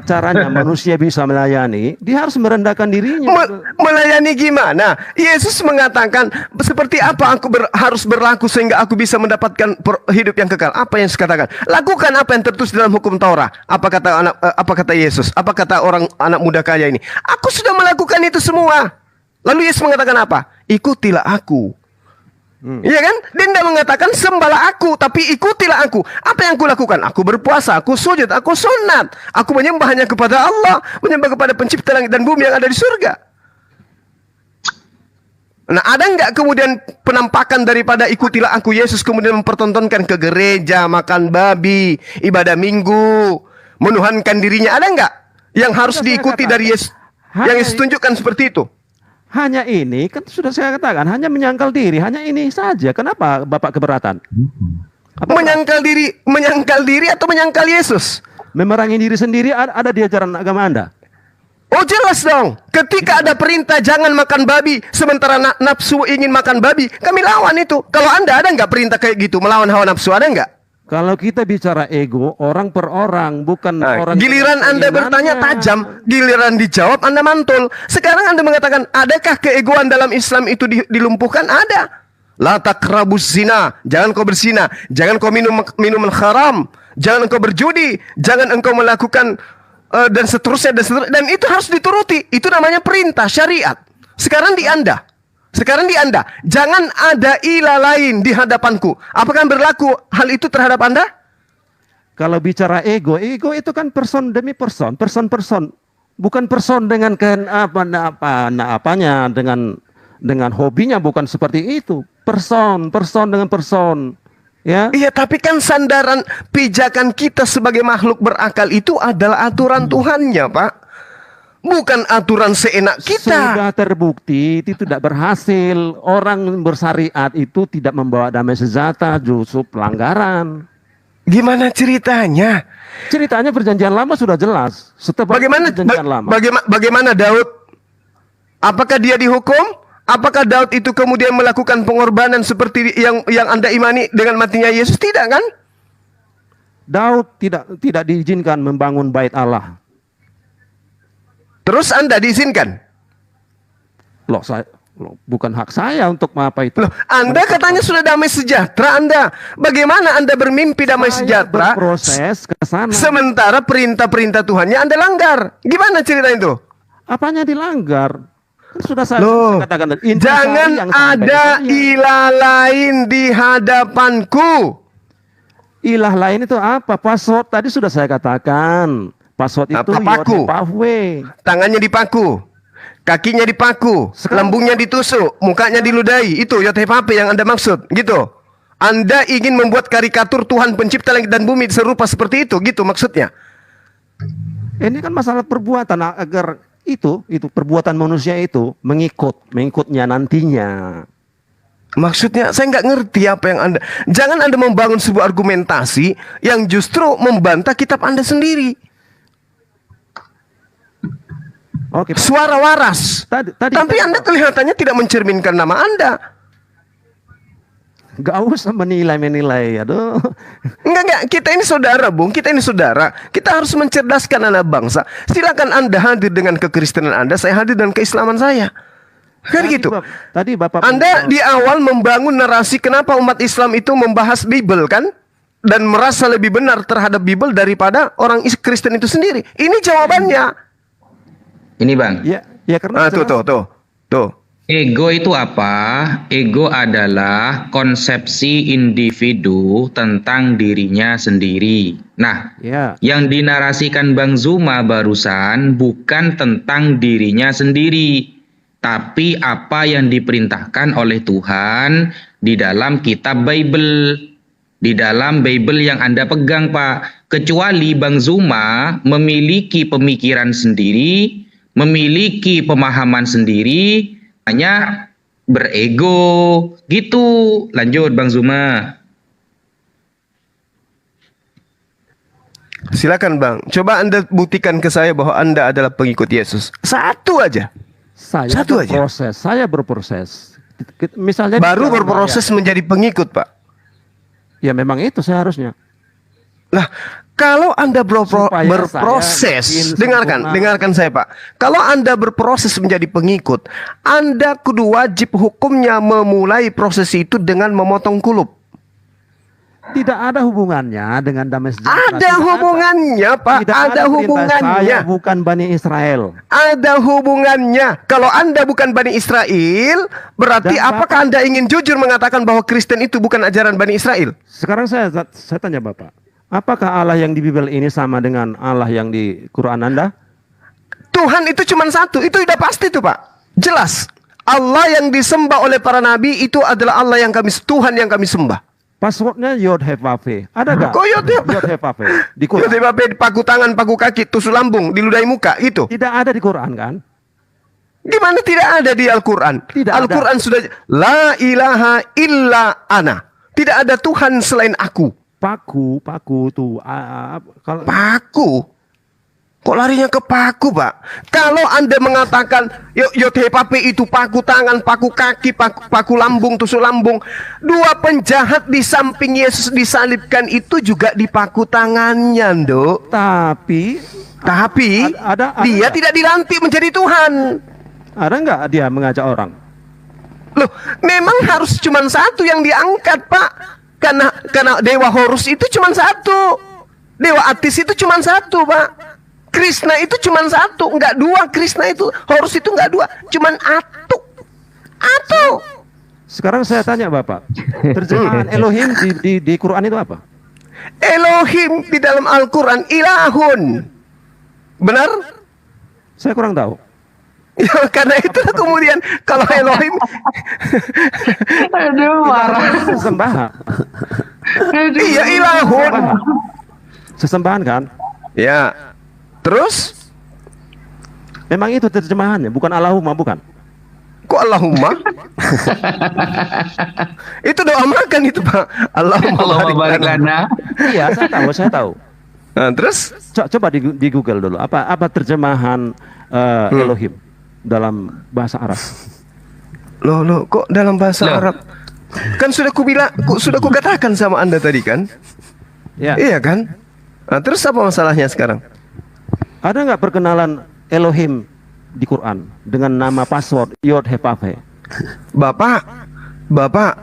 caranya manusia bisa melayani? Dia harus merendahkan dirinya. Melayani gimana? Yesus mengatakan, seperti apa aku harus berlaku sehingga aku bisa mendapatkan hidup yang kekal? Apa yang Yesus katakan? Lakukan apa yang tertulis dalam hukum Taurat. Apa kata Yesus? Apa kata orang anak muda kaya ini? Aku sudah melakukan itu semua. Lalu Yesus mengatakan apa? Ikutilah aku. Iya kan? Dia tidak mengatakan sembahlah aku, tapi ikutilah aku. Apa yang aku lakukan? Aku berpuasa, aku sujud, aku sunat. Aku menyembah hanya kepada Allah, menyembah kepada pencipta langit dan bumi yang ada di surga. Nah, ada nggak kemudian penampakan daripada ikutilah aku Yesus kemudian mempertontonkan ke gereja, makan babi, ibadah minggu, menuhankan dirinya? Ada nggak yang harus diikuti dari Yesus? Yang Yesus tunjukkan seperti itu? Hanya ini, kan sudah saya katakan, hanya menyangkal diri, hanya ini saja. Kenapa Bapak keberatan? Menyangkal diri atau menyangkal Yesus? Memerangi diri sendiri ada di ajaran agama Anda. Oh jelas dong. Ketika ada perintah jangan makan babi, sementara nafsu ingin makan babi, kami lawan itu. Kalau Anda ada nggak perintah kayak gitu, melawan hawa nafsu, ada nggak? Kalau kita bicara ego, orang per orang, bukan orang. Giliran Anda bertanya tajam, giliran dijawab Anda mantul. Sekarang Anda mengatakan, adakah keegoan dalam Islam itu dilumpuhkan? Ada. La taqrabuz zina, jangan kau berzina, jangan kau minum minuman haram, jangan engkau berjudi, jangan engkau melakukan dan seterusnya. Dan itu harus dituruti. Itu namanya perintah syariat. Sekarang di Anda, jangan ada ilah lain di hadapanku. Apakah berlaku hal itu terhadap Anda? Kalau bicara ego itu kan person demi person. Bukan person dengan apanya, dengan hobinya, bukan seperti itu. Person dengan person. Ya. Iya, tapi kan sandaran pijakan kita sebagai makhluk berakal itu adalah aturan Tuhannya, Pak. Bukan aturan seenak kita. Sudah terbukti itu tidak berhasil. Orang bersyariat itu tidak membawa damai sejahtera, justru pelanggaran. Gimana ceritanya? Ceritanya perjanjian lama sudah jelas. Bagaimana Daud? Apakah dia dihukum? Apakah Daud itu kemudian melakukan pengorbanan seperti yang Anda imani dengan matinya Yesus? Tidak kan? Daud tidak diizinkan membangun bait Allah. Terus Anda diizinkan? Bukan hak saya untuk apa itu. Loh, Anda katanya sudah damai sejahtera Anda. Bagaimana Anda bermimpi damai sejahtera? Berproses ke sana. Sementara perintah-perintah Tuhannya Anda langgar. Gimana cerita itu? Apanya dilanggar? Kan sudah saya katakan. Jangan ada ilah lain di hadapanku. Ilah lain itu apa? Password tadi sudah saya katakan. Password itu paku. Tangannya dipaku, kakinya dipaku, lambungnya ditusuk, mukanya diludahi. Itu Yothe Pape yang Anda maksud, gitu. Anda ingin membuat karikatur Tuhan pencipta langit dan bumi serupa seperti itu, gitu maksudnya? Ini kan masalah perbuatan, agar itu perbuatan manusia itu mengikutnya nantinya. Maksudnya saya nggak ngerti apa yang Anda. Jangan Anda membangun sebuah argumentasi yang justru membantah kitab Anda sendiri. Oke. Suara waras. Tapi Anda kelihatannya tidak mencerminkan nama Anda. Gak usah menilai, aduh. Enggak, kita ini saudara, Bung. Kita ini saudara. Kita harus mencerdaskan anak bangsa. Silakan Anda hadir dengan kekristenan Anda, saya hadir dengan keislaman saya. Kan gitu. Tadi Bapak Anda di awal membangun narasi kenapa umat Islam itu membahas Bible kan? Dan merasa lebih benar terhadap Bible daripada orang Kristen itu sendiri. Ini jawabannya. Ini Bang. Ya karena tuh. Ego itu apa? Ego adalah konsepsi individu tentang dirinya sendiri. Nah, yang dinarasikan Bang Zuma barusan bukan tentang dirinya sendiri, tapi apa yang diperintahkan oleh Tuhan di dalam kitab Bible. Di dalam Bible yang Anda pegang, Pak. Kecuali Bang Zuma memiliki pemikiran sendiri, memiliki pemahaman sendiri, hanya berego gitu. Lanjut Bang Zuma. Silakan Bang. Coba Anda buktikan ke saya bahwa Anda adalah pengikut Yesus. Satu aja. Saya berproses. Misalnya baru berproses menjadi pengikut, Pak. Ya memang itu seharusnya. Lah, kalau Anda berproses, dengarkan saya Pak. Kalau Anda berproses menjadi pengikut, Anda kudu wajib hukumnya memulai proses itu dengan memotong kulup. Tidak ada hubungannya dengan damai sejahtera. Ada hubungannya, Pak. Ada hubungannya. Saya bukan Bani Israel. Ada hubungannya. Kalau Anda bukan Bani Israel, berarti apakah Anda ingin jujur mengatakan bahwa Kristen itu bukan ajaran Bani Israel? Sekarang saya tanya Bapak. Apakah Allah yang di Bible ini sama dengan Allah yang di Quran Anda? Tuhan itu cuma satu. Itu udah pasti tuh Pak. Jelas. Allah yang disembah oleh para nabi itu adalah Allah yang Tuhan yang kami sembah. Passwordnya Yod He Vav He. Ada gak? Kok Yod He Vav He? Di Quran. Yod He Vav He, paku tangan, paku kaki, tusuk lambung, diludahi muka, itu. Tidak ada di Quran kan? Gimana tidak ada di Al-Quran? Al-Quran sudah La ilaha illa ana. Tidak ada Tuhan selain aku. Paku tuh. Kalau paku? Kok larinya ke paku, Pak? Kalau Anda mengatakan Yod He Vav He itu paku tangan, paku kaki, paku lambung, tusuk lambung, dua penjahat di samping Yesus disalibkan itu juga dipaku tangannya, Nduk. Tapi ada dia tidak dilantik menjadi Tuhan. Ada nggak dia mengajak orang? Loh, memang harus cuma satu yang diangkat, Pak. Karena Dewa Horus itu cuma satu. Dewa Atis itu cuma satu, Pak. Krishna itu cuma satu, enggak dua. Krishna itu, Horus itu enggak dua, cuman atu. Sekarang saya tanya Bapak, terjemahan Elohim di Quran itu apa? Elohim di dalam Al-Quran ilahun. Benar? Saya kurang tahu. Ya, karena itu kemudian kalau Elohim aduh marah. Sesembahan. Iya, ilahun. Sesembahan kan? Ya. Terus? Memang itu terjemahannya, bukan Allahumma, bukan? Kok Allahumma? Itu doa makan itu, Pak. Allahumma barik lana. Iya, saya tahu. Nah, terus? Coba di Google dulu. Apa terjemahan Elohim dalam bahasa Arab? Loh, kok dalam bahasa Arab? Kan sudah kukatakan sama Anda tadi kan? Ya. Iya kan? Nah, terus apa masalahnya sekarang? Ada nggak perkenalan Elohim di Quran dengan nama password Yod He Vav He? Bapak,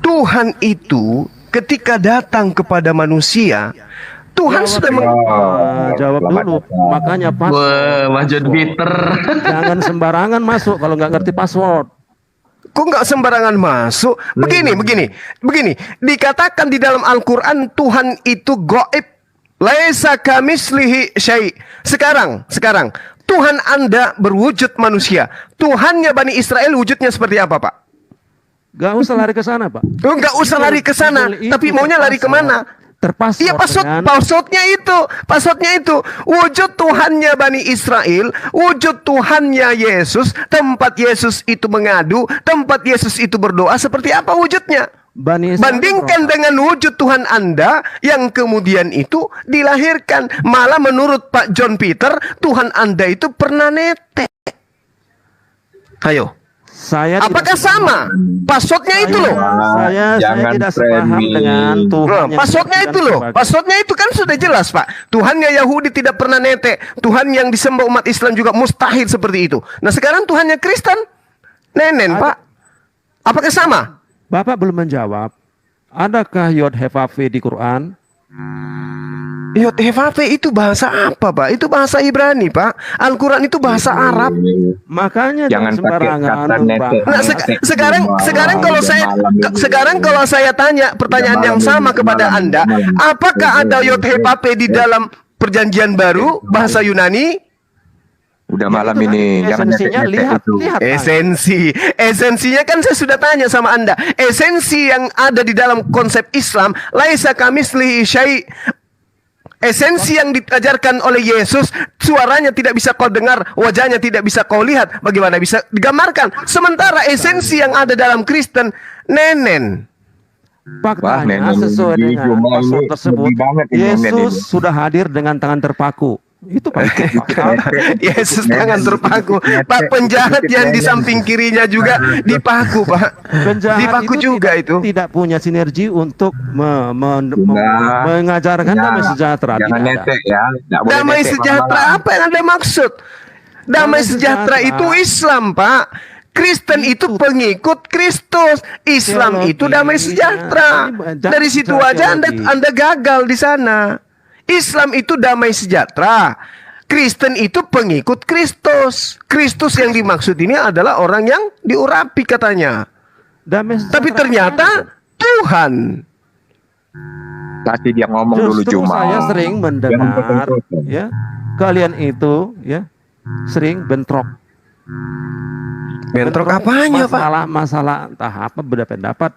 Tuhan itu ketika datang kepada manusia, Tuhan sudah jawab dulu. Makanya Wajud bitter. Jangan sembarangan masuk kalau nggak ngerti password. Kok nggak sembarangan masuk? Begini. Dikatakan di dalam Al-Quran Tuhan itu gaib. Laisa kamislihi syai'. Sekarang Tuhan Anda berwujud manusia. Tuhannya Bani Israel wujudnya seperti apa, Pak? Gak usah lari ke sana, Pak. Oh, nggak usah lari ke sana, tapi maunya lari kemana? Terpasut. Iya, passwordnya itu wujud Tuhannya Bani Israel, wujud Tuhannya Yesus, tempat Yesus itu mengadu, tempat Yesus itu berdoa, seperti apa wujudnya? Bandingkan dengan wujud Tuhan Anda yang kemudian itu dilahirkan. Malah menurut Pak John Peter, Tuhan Anda itu pernah netek. Ayo. Apakah sama? Passwordnya itu loh. Saya tidak sepaham dengan Tuhan. Passwordnya itu loh. Passwordnya itu kan sudah jelas, Pak. Tuhannya Yahudi tidak pernah netek. Tuhan yang disembah umat Islam juga mustahil seperti itu. Nah sekarang Tuhannya Kristen, nenen, Pak. Apakah sama? Bapak belum menjawab. Adakah Yod Heh-Vav-He di Quran? Yod Heh-Vav-He itu bahasa apa, Pak? Itu bahasa Ibrani, Pak. Al-Quran itu bahasa Arab. Makanya jangan sembarangan. Nah, sekarang kalau saya tanya pertanyaan yang sama kepada Anda, apakah ada Yod Heh-Vav-He di dalam Perjanjian Baru bahasa Yunani? Udah malam ini jangan lihat. Esensinya kan saya sudah tanya sama Anda. Esensi yang ada di dalam konsep Islam, laisa kamitslihi syai'. Esensi yang diajarkan oleh Yesus, suaranya tidak bisa kau dengar, wajahnya tidak bisa kau lihat, bagaimana bisa digambarkan? Sementara esensi yang ada dalam Kristen, nenen. Faktanya sesuai dengan password tersebut, Yesus sudah hadir dengan tangan terpaku. Itu Pak. Yesus tangan terpaku. Pak, penjahat yang di samping kirinya juga dipaku, Pak. Dipaku juga itu. Tidak punya sinergi untuk mengajarkan damai sejahtera. Jangan netek ya. Damai sejahtera apa yang Anda maksud? Damai sejahtera itu Islam, Pak. Kristen itu pengikut Kristus. Islam itu damai sejahtera. Dari situ aja Anda gagal di sana. Islam itu damai sejahtera. Kristen itu pengikut Kristus. Kristus yang dimaksud ini adalah orang yang diurapi katanya. Tapi ternyata Tuhan. Tadi dia ngomong dulu Juma. Saya sering mendengar ya, kalian itu ya sering bentrok. Bentrok apanya, Pak? Masalah entah apa, beda pendapat.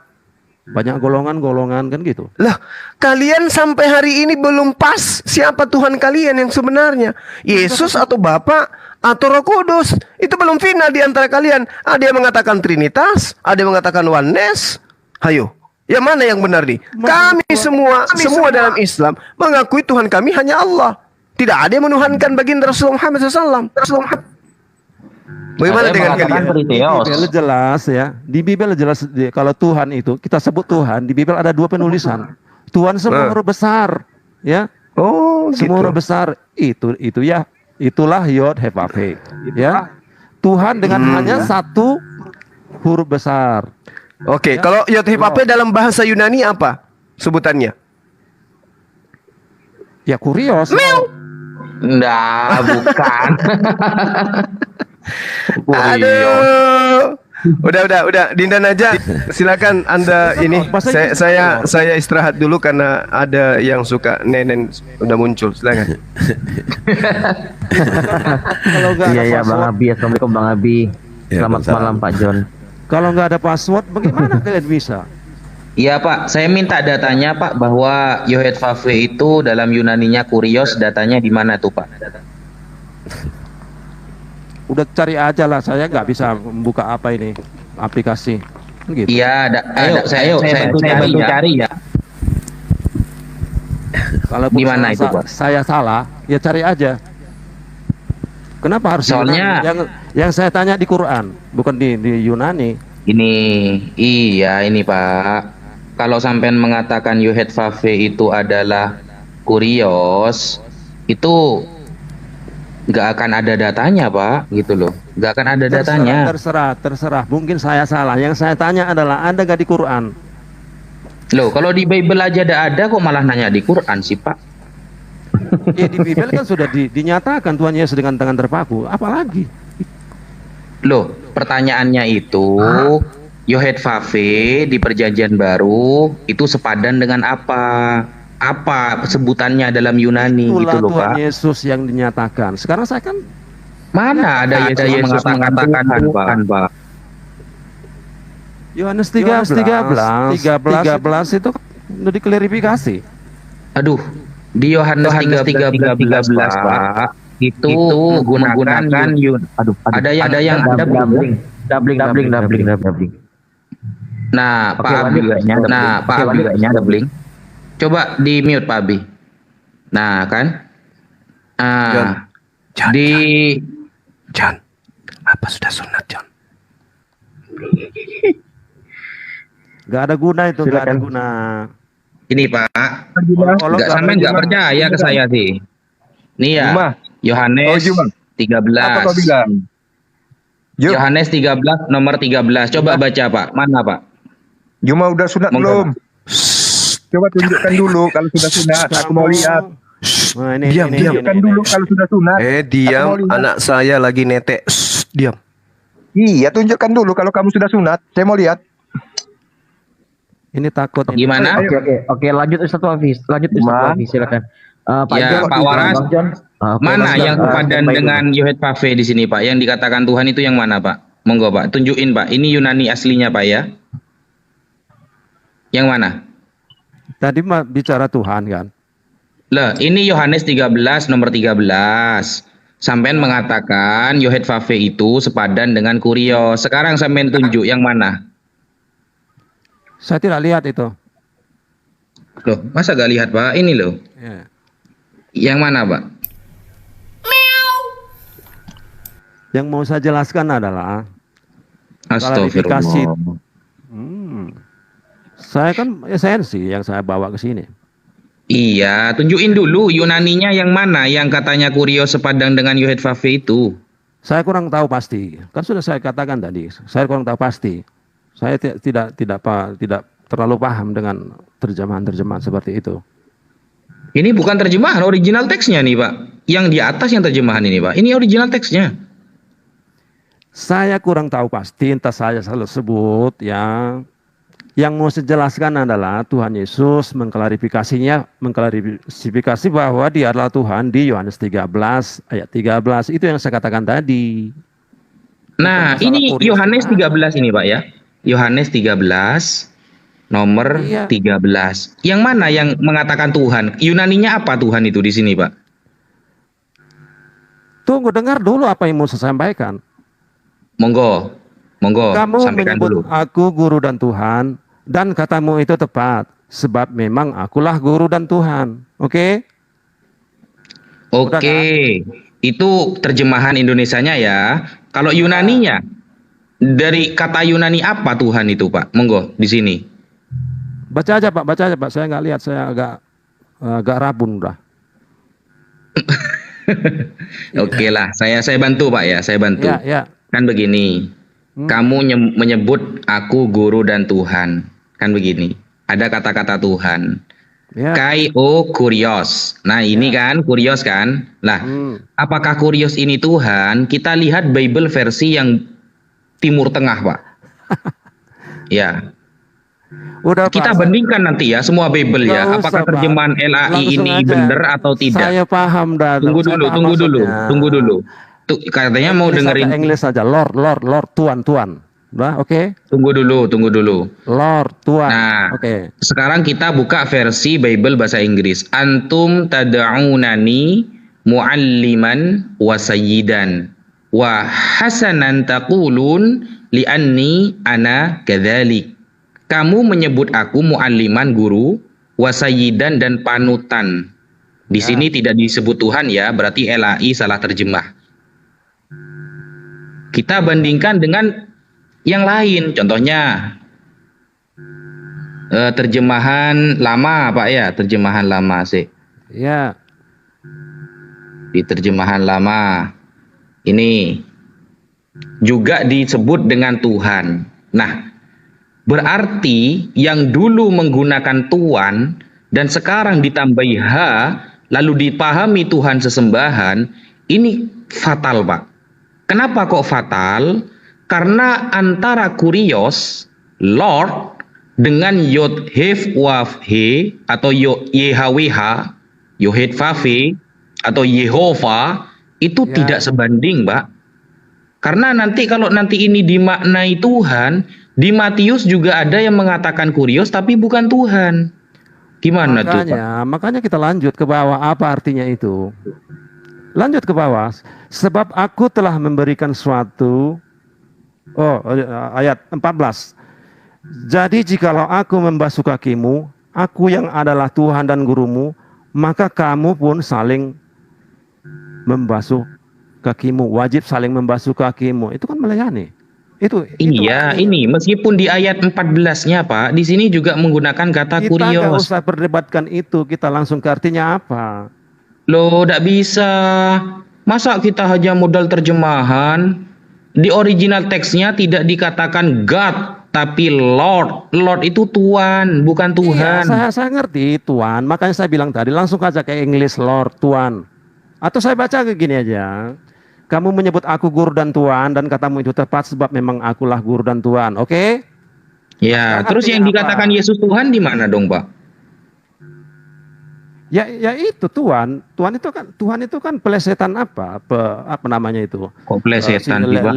Banyak golongan-golongan kan gitu. Lah, kalian sampai hari ini belum pas siapa Tuhan kalian yang sebenarnya. Yesus atau Bapa atau Roh Kudus. Itu belum final di antara kalian. Ada yang mengatakan Trinitas, ada yang mengatakan Oneness. Hayo, yang mana yang benar nih? Kami semua dalam Islam mengakui Tuhan kami hanya Allah. Tidak ada yang menuhankan baginda Rasulullah Muhammad SAW. Bagaimana dengan kalian? Di Bibel jelas ya. Di Bibel jelas kalau Tuhan itu kita sebut Tuhan, di Bibel ada 2 penulisan. Tuhan semua huruf besar, ya. Oh, semua huruf besar itu ya. Itulah Yod Heh-Vav-He, ya. Tuhan dengan hanya 1 huruf besar. Oke, kalau Yod Heh-Vav-He dalam bahasa Yunani apa sebutannya? Ya Kurios. Enggak, bukan. Aduh. Udah Dindan aja. Silakan Anda ini. Saya istirahat dulu karena ada yang suka nenen udah muncul. Silakan. Iya Bang Abi. Assalamualaikum Bang Abi. Selamat malam Pak John. Kalau nggak ada password bagaimana kalian bisa? Iya Pak, saya minta datanya Pak, bahwa Yod Heh-Vav-He itu dalam Yunaninya Kurios, datanya di mana tuh Pak? Udah cari aja lah, saya nggak bisa membuka apa ini aplikasi. Gitu. Iya, saya bantu cari ya. Kalau di mana itu Pak? Saya salah, ya cari aja. Kenapa harus soalnya yang saya tanya di Quran, bukan di Yunani? Ini Pak. Kalau sampean mengatakan Yod Heh-Vav-He itu adalah Kurios, itu nggak akan ada datanya Pak, gitu loh. Nggak akan ada datanya. Terserah. Mungkin saya salah. Yang saya tanya adalah ada nggak di Quran? Loh, kalau di Bible aja ada kok malah nanya di Quran sih Pak? Ya di Bible kan sudah dinyatakan Tuhan Yesus dengan tangan terpaku. Apalagi? Loh, pertanyaannya itu Yod Heh-Vav-He di Perjanjian Baru itu sepadan dengan apa? Apa sebutannya dalam Yunani? Itulah gitu loh Tuhan Pak. Yesus yang dinyatakan. Sekarang saya kan mana ada Yesus mengatakan Tuhan Pak? Yohanes 13 itu udah diklarifikasi. Aduh, di Yohanes 13 Pak, itu menggunakan ada yang Doubling. Nah, Pak Abi kayaknya doubling. Coba di mute Pak Abi. Nah, kan? John, apa sudah sunat, John? Gak ada guna itu, gak ada guna. Ini Pak, sampai nggak percaya ke saya sih. Nih ya, Yohanes 13. Apa kau bilang? Yohanes 13 nomor 13. Coba baca Pak. Mana Pak? Juma udah sunat belum? Coba tunjukkan dulu kalau sudah sunat. Aku mau lihat. Nah, Diam. Tunjukkan dulu kalau sudah sunat. Diam, anak saya lagi netek. Diam. Iya, tunjukkan dulu kalau kamu sudah sunat. Saya mau lihat. Ini takut. Gimana? Oke, lanjut Ustaz Hafiz. Silakan. Pak Ya, John, Pak Waras. Bang John. Mana yang sepadan dengan Yohet Pave di sini Pak? Yang dikatakan Tuhan itu yang mana Pak? Monggo Pak, tunjukin Pak. Ini Yunani aslinya Pak ya. Yang mana? Tadi bicara Tuhan kan. Lah, ini Yohanes 13 nomor 13. Sampean mengatakan Yohet Pave itu sepadan dengan Kurios. Sekarang sampean tunjuk yang mana? Saya tidak lihat itu. Loh, masa gak lihat Pak? Ini loh. Ya. Yang mana Pak? Yang mau saya jelaskan adalah Astagfirullah. Saya kan esensi yang saya bawa ke sini. Iya, tunjukin dulu Yunaninya yang mana yang katanya Kurios sepadang dengan Yohet Pave itu. Saya kurang tahu pasti. Kan sudah saya katakan tadi. Saya kurang tahu pasti. Saya tidak terlalu paham dengan terjemahan-terjemahan seperti itu. Ini bukan terjemahan, original teksnya nih Pak. Yang di atas yang terjemahan ini Pak. Ini original teksnya. Saya kurang tahu pasti, entah saya selalu sebut ya. Yang mau saya jelaskan adalah Tuhan Yesus mengklarifikasi bahwa Dia adalah Tuhan di Yohanes 13 ayat 13. Itu yang saya katakan tadi. Nah, ini Yohanes 13 ini Pak ya. Yohanes 13 nomor 13. Yang mana yang mengatakan Tuhan? Yunaninya apa Tuhan itu di sini, Pak? Tunggu, dengar dulu apa yang mau saya sampaikan. Monggo. Kamu Sampaikan menyebut dulu. aku guru dan Tuhan, dan katamu itu tepat, sebab memang akulah guru dan Tuhan. Oke? Oke. Itu terjemahan Indonesianya ya. Kalau Yunaninya, dari kata Yunani apa Tuhan itu, Pak? Monggo di sini. Baca aja Pak. Saya nggak lihat, saya agak rabun udah. Oke lah, saya bantu Pak ya, saya bantu. Ya. Kan begini, kamu menyebut aku guru dan Tuhan, kan begini. Ada kata-kata Tuhan. Ya. Kai o Kurios. Nah ini kan Kurios kan. Nah, apakah Kurios ini Tuhan? Kita lihat Bible versi yang Timur Tengah Pak. Ya. Udah, kita Pak, bandingkan nanti ya semua Bible ya. Apakah terjemahan LAI ini benar atau tidak? Saya paham dah. Tunggu dulu. Tuh, katanya mau dengerin Inggris saja. Lord, Tuan. Udah, oke? Tunggu dulu. Lord, Tuan. Nah, oke. Sekarang kita buka versi Bible bahasa Inggris. Antum tad'unani mualliman wa sayyidan wa hasanan taqulun li'anni ana kadzalik. Kamu menyebut aku mualliman, guru, wa sayyidan dan panutan. Di sini tidak disebut Tuhan ya, berarti LAI salah terjemah. Kita bandingkan dengan yang lain, contohnya terjemahan lama Pak ya, terjemahan lama sih. Ya. Di terjemahan lama ini juga disebut dengan Tuhan. Nah, berarti yang dulu menggunakan Tuhan dan sekarang ditambahi H, lalu dipahami Tuhan sesembahan, ini fatal Pak. Kenapa kok fatal? Karena antara Kurios, Lord, dengan Yod Hef Waf He atau YHWH, Yohet Pave atau Yehova itu tidak sebanding, Mbak. Karena nanti kalau nanti ini dimaknai Tuhan, Di Matius juga ada yang mengatakan kurios tapi bukan Tuhan. Gimana tuh, Pak? Makanya kita lanjut ke bawah, apa artinya itu? Lanjut ke bawah. Sebab aku telah memberikan suatu ayat 14. Jadi jikalau aku membasuh kakimu, aku yang adalah Tuhan dan gurumu, maka kamu pun saling membasuh kakimu. Wajib saling membasuh kakimu. Itu kan melayani. Ini meskipun di ayat 14-nya Pak, di sini juga menggunakan kata kurios. Kita nggak usah perdebatkan itu, kita langsung ke artinya apa. Loh, tidak bisa. Masa kita hanya modal terjemahan? Di original teksnya tidak dikatakan God, tapi Lord. Lord itu Tuhan, bukan Tuhan. Iya, saya ngerti Tuhan, makanya saya bilang tadi langsung aja ke English Lord, Tuhan. Atau saya baca ke gini aja. Kamu menyebut aku guru dan Tuhan, dan katamu itu tepat sebab memang akulah guru dan Tuhan. Oke? Ya, terus yang dikatakan Yesus Tuhan di mana dong, Pak? Ya itu Tuhan. Tuhan itu kan pelesetan apa namanya itu? Kok pelesetan sih, Pak?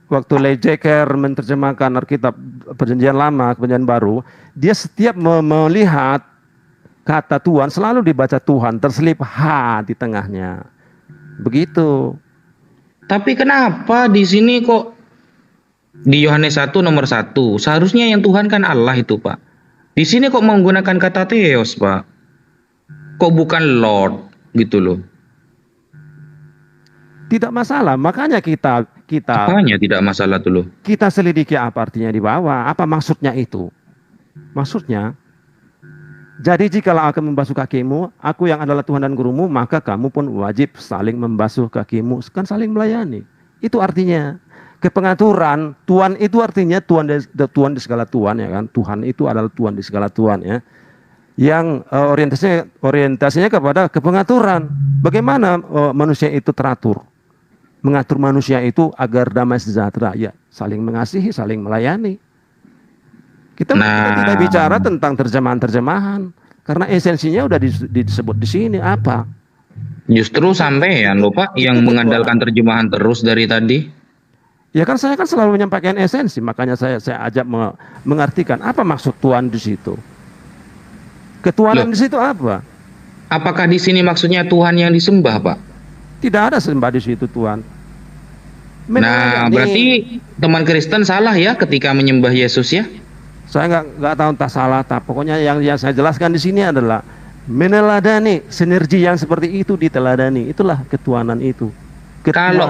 Waktu Lejeker menerjemahkan Alkitab Perjanjian Lama ke Perjanjian Baru, dia setiap melihat kata Tuhan selalu dibaca Tuhan, terselip H di tengahnya. Begitu. Tapi kenapa di sini kok di Yohanes 1 nomor 1 seharusnya yang Tuhan kan Allah itu, Pak. Di sini kok menggunakan kata Theos, Pak. Kok bukan Lord gitu loh. Tidak masalah, makanya kita apanya tidak masalah tuh loh. Kita selidiki apa artinya di bawah, apa maksudnya itu. Maksudnya, jadi jikalau aku membasuh kakimu, aku yang adalah Tuhan dan gurumu, maka kamu pun wajib saling membasuh kakimu, kan saling melayani. Itu artinya kepengaturan. Tuhan itu artinya Tuhan di segala Tuhan, ya kan. Tuhan itu adalah Tuhan di segala Tuhan, ya. Yang orientasinya kepada kepengaturan. Bagaimana manusia itu teratur? Mengatur manusia itu agar damai sejahtera, ya saling mengasihi, saling melayani. Kita tidak bicara tentang terjemahan-terjemahan, karena esensinya udah disebut di sini apa? Justru sampean loh Pak yang mengandalkan terjemahan terus dari tadi. Ya kan saya kan selalu menyampaikan esensi, makanya saya ajak mengartikan apa maksud Tuhan di situ. Ketuhanan di situ apa? Apakah di sini maksudnya Tuhan yang disembah, Pak? Tidak ada sembah di situ Tuhan. Berarti teman Kristen salah ya ketika menyembah Yesus ya? Saya nggak tahu entah salah, pokoknya yang saya jelaskan di sini adalah meneladani sinergi yang seperti itu diteladani, itulah ketuhanan itu. Kalau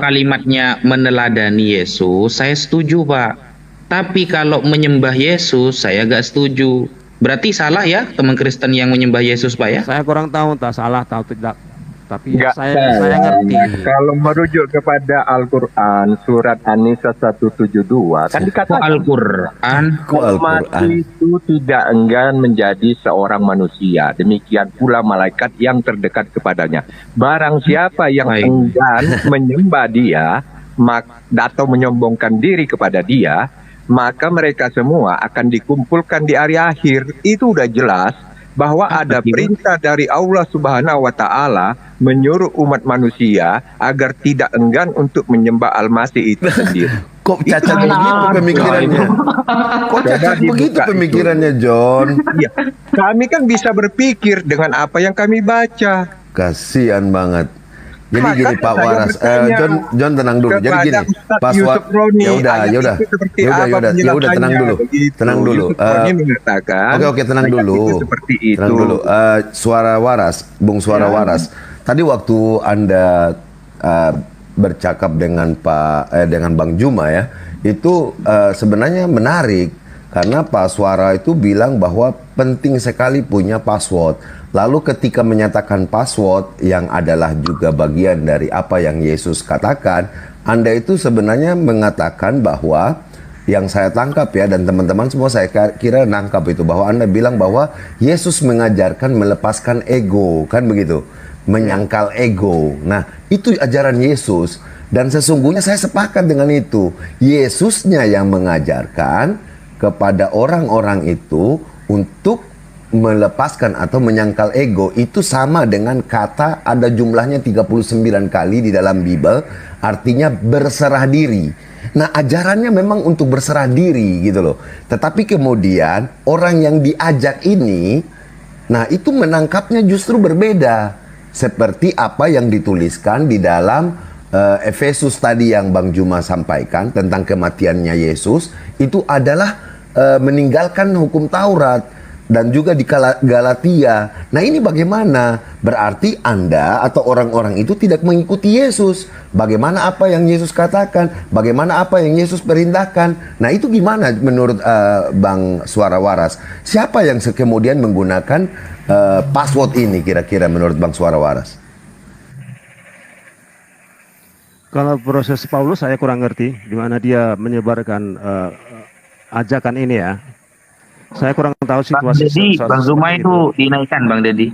kalimatnya meneladani Yesus, saya setuju Pak. Tapi kalau menyembah Yesus, saya nggak setuju. Berarti salah ya teman Kristen yang menyembah Yesus Pak ya? Saya kurang tahu entah salah tahu tidak. Tapi saya ngerti. Kalau merujuk kepada Al-Quran surat An-Nisa 172 kan dikatakan Al-Quran mati itu tidak enggan menjadi seorang manusia, demikian pula malaikat yang terdekat kepadanya. Barang siapa yang enggan menyembah dia atau menyombongkan diri kepada dia, maka mereka semua akan dikumpulkan di hari akhir. Itu udah jelas bahwa ada perintah dari Allah Subhanahu wa Ta'ala menyuruh umat manusia agar tidak enggan untuk menyembah Al-Masih itu sendiri. Kok cacat begitu pemikirannya? Kok cacat begitu pemikirannya, John? Ya, kami kan bisa berpikir dengan apa yang kami baca. Kasihan banget. Jadi gini Pak Waras, John tenang dulu. Jadi gini, Pak Waras, ya udah tenang dulu. Oke, tenang dulu. Tenang dulu. Suara Waras, Bung Suara Waras. Tadi waktu Anda bercakap dengan dengan Bang Juma ya, itu sebenarnya menarik karena Pak Suara itu bilang bahwa penting sekali punya password. Lalu ketika menyatakan password yang adalah juga bagian dari apa yang Yesus katakan, Anda itu sebenarnya mengatakan bahwa yang saya tangkap ya, dan teman-teman semua saya kira nangkap itu, bahwa Anda bilang bahwa Yesus mengajarkan melepaskan ego, kan begitu, menyangkal ego. Nah, itu ajaran Yesus, dan sesungguhnya saya sepakat dengan itu. Yesusnya yang mengajarkan kepada orang-orang itu untuk melepaskan atau menyangkal ego itu sama dengan kata ada jumlahnya 39 kali di dalam Bible, artinya berserah diri. Nah, ajarannya memang untuk berserah diri gitu loh. Tetapi kemudian orang yang diajak ini, nah itu menangkapnya justru berbeda. Seperti apa yang dituliskan di dalam Efesus tadi yang Bang Juma sampaikan tentang kematiannya Yesus, itu adalah meninggalkan hukum Taurat. Dan juga di Galatia. Nah ini bagaimana? Berarti Anda atau orang-orang itu tidak mengikuti Yesus. Bagaimana apa yang Yesus katakan? Bagaimana apa yang Yesus perintahkan? Nah itu gimana menurut Bang Suara Waras? Siapa yang kemudian menggunakan password ini kira-kira menurut Bang Suara Waras? Kalau proses Paulus saya kurang ngerti. Di mana dia menyebarkan ajakan ini ya. Saya kurang tahu situasi. Bang Zuma itu dinaikkan Bang Dedi.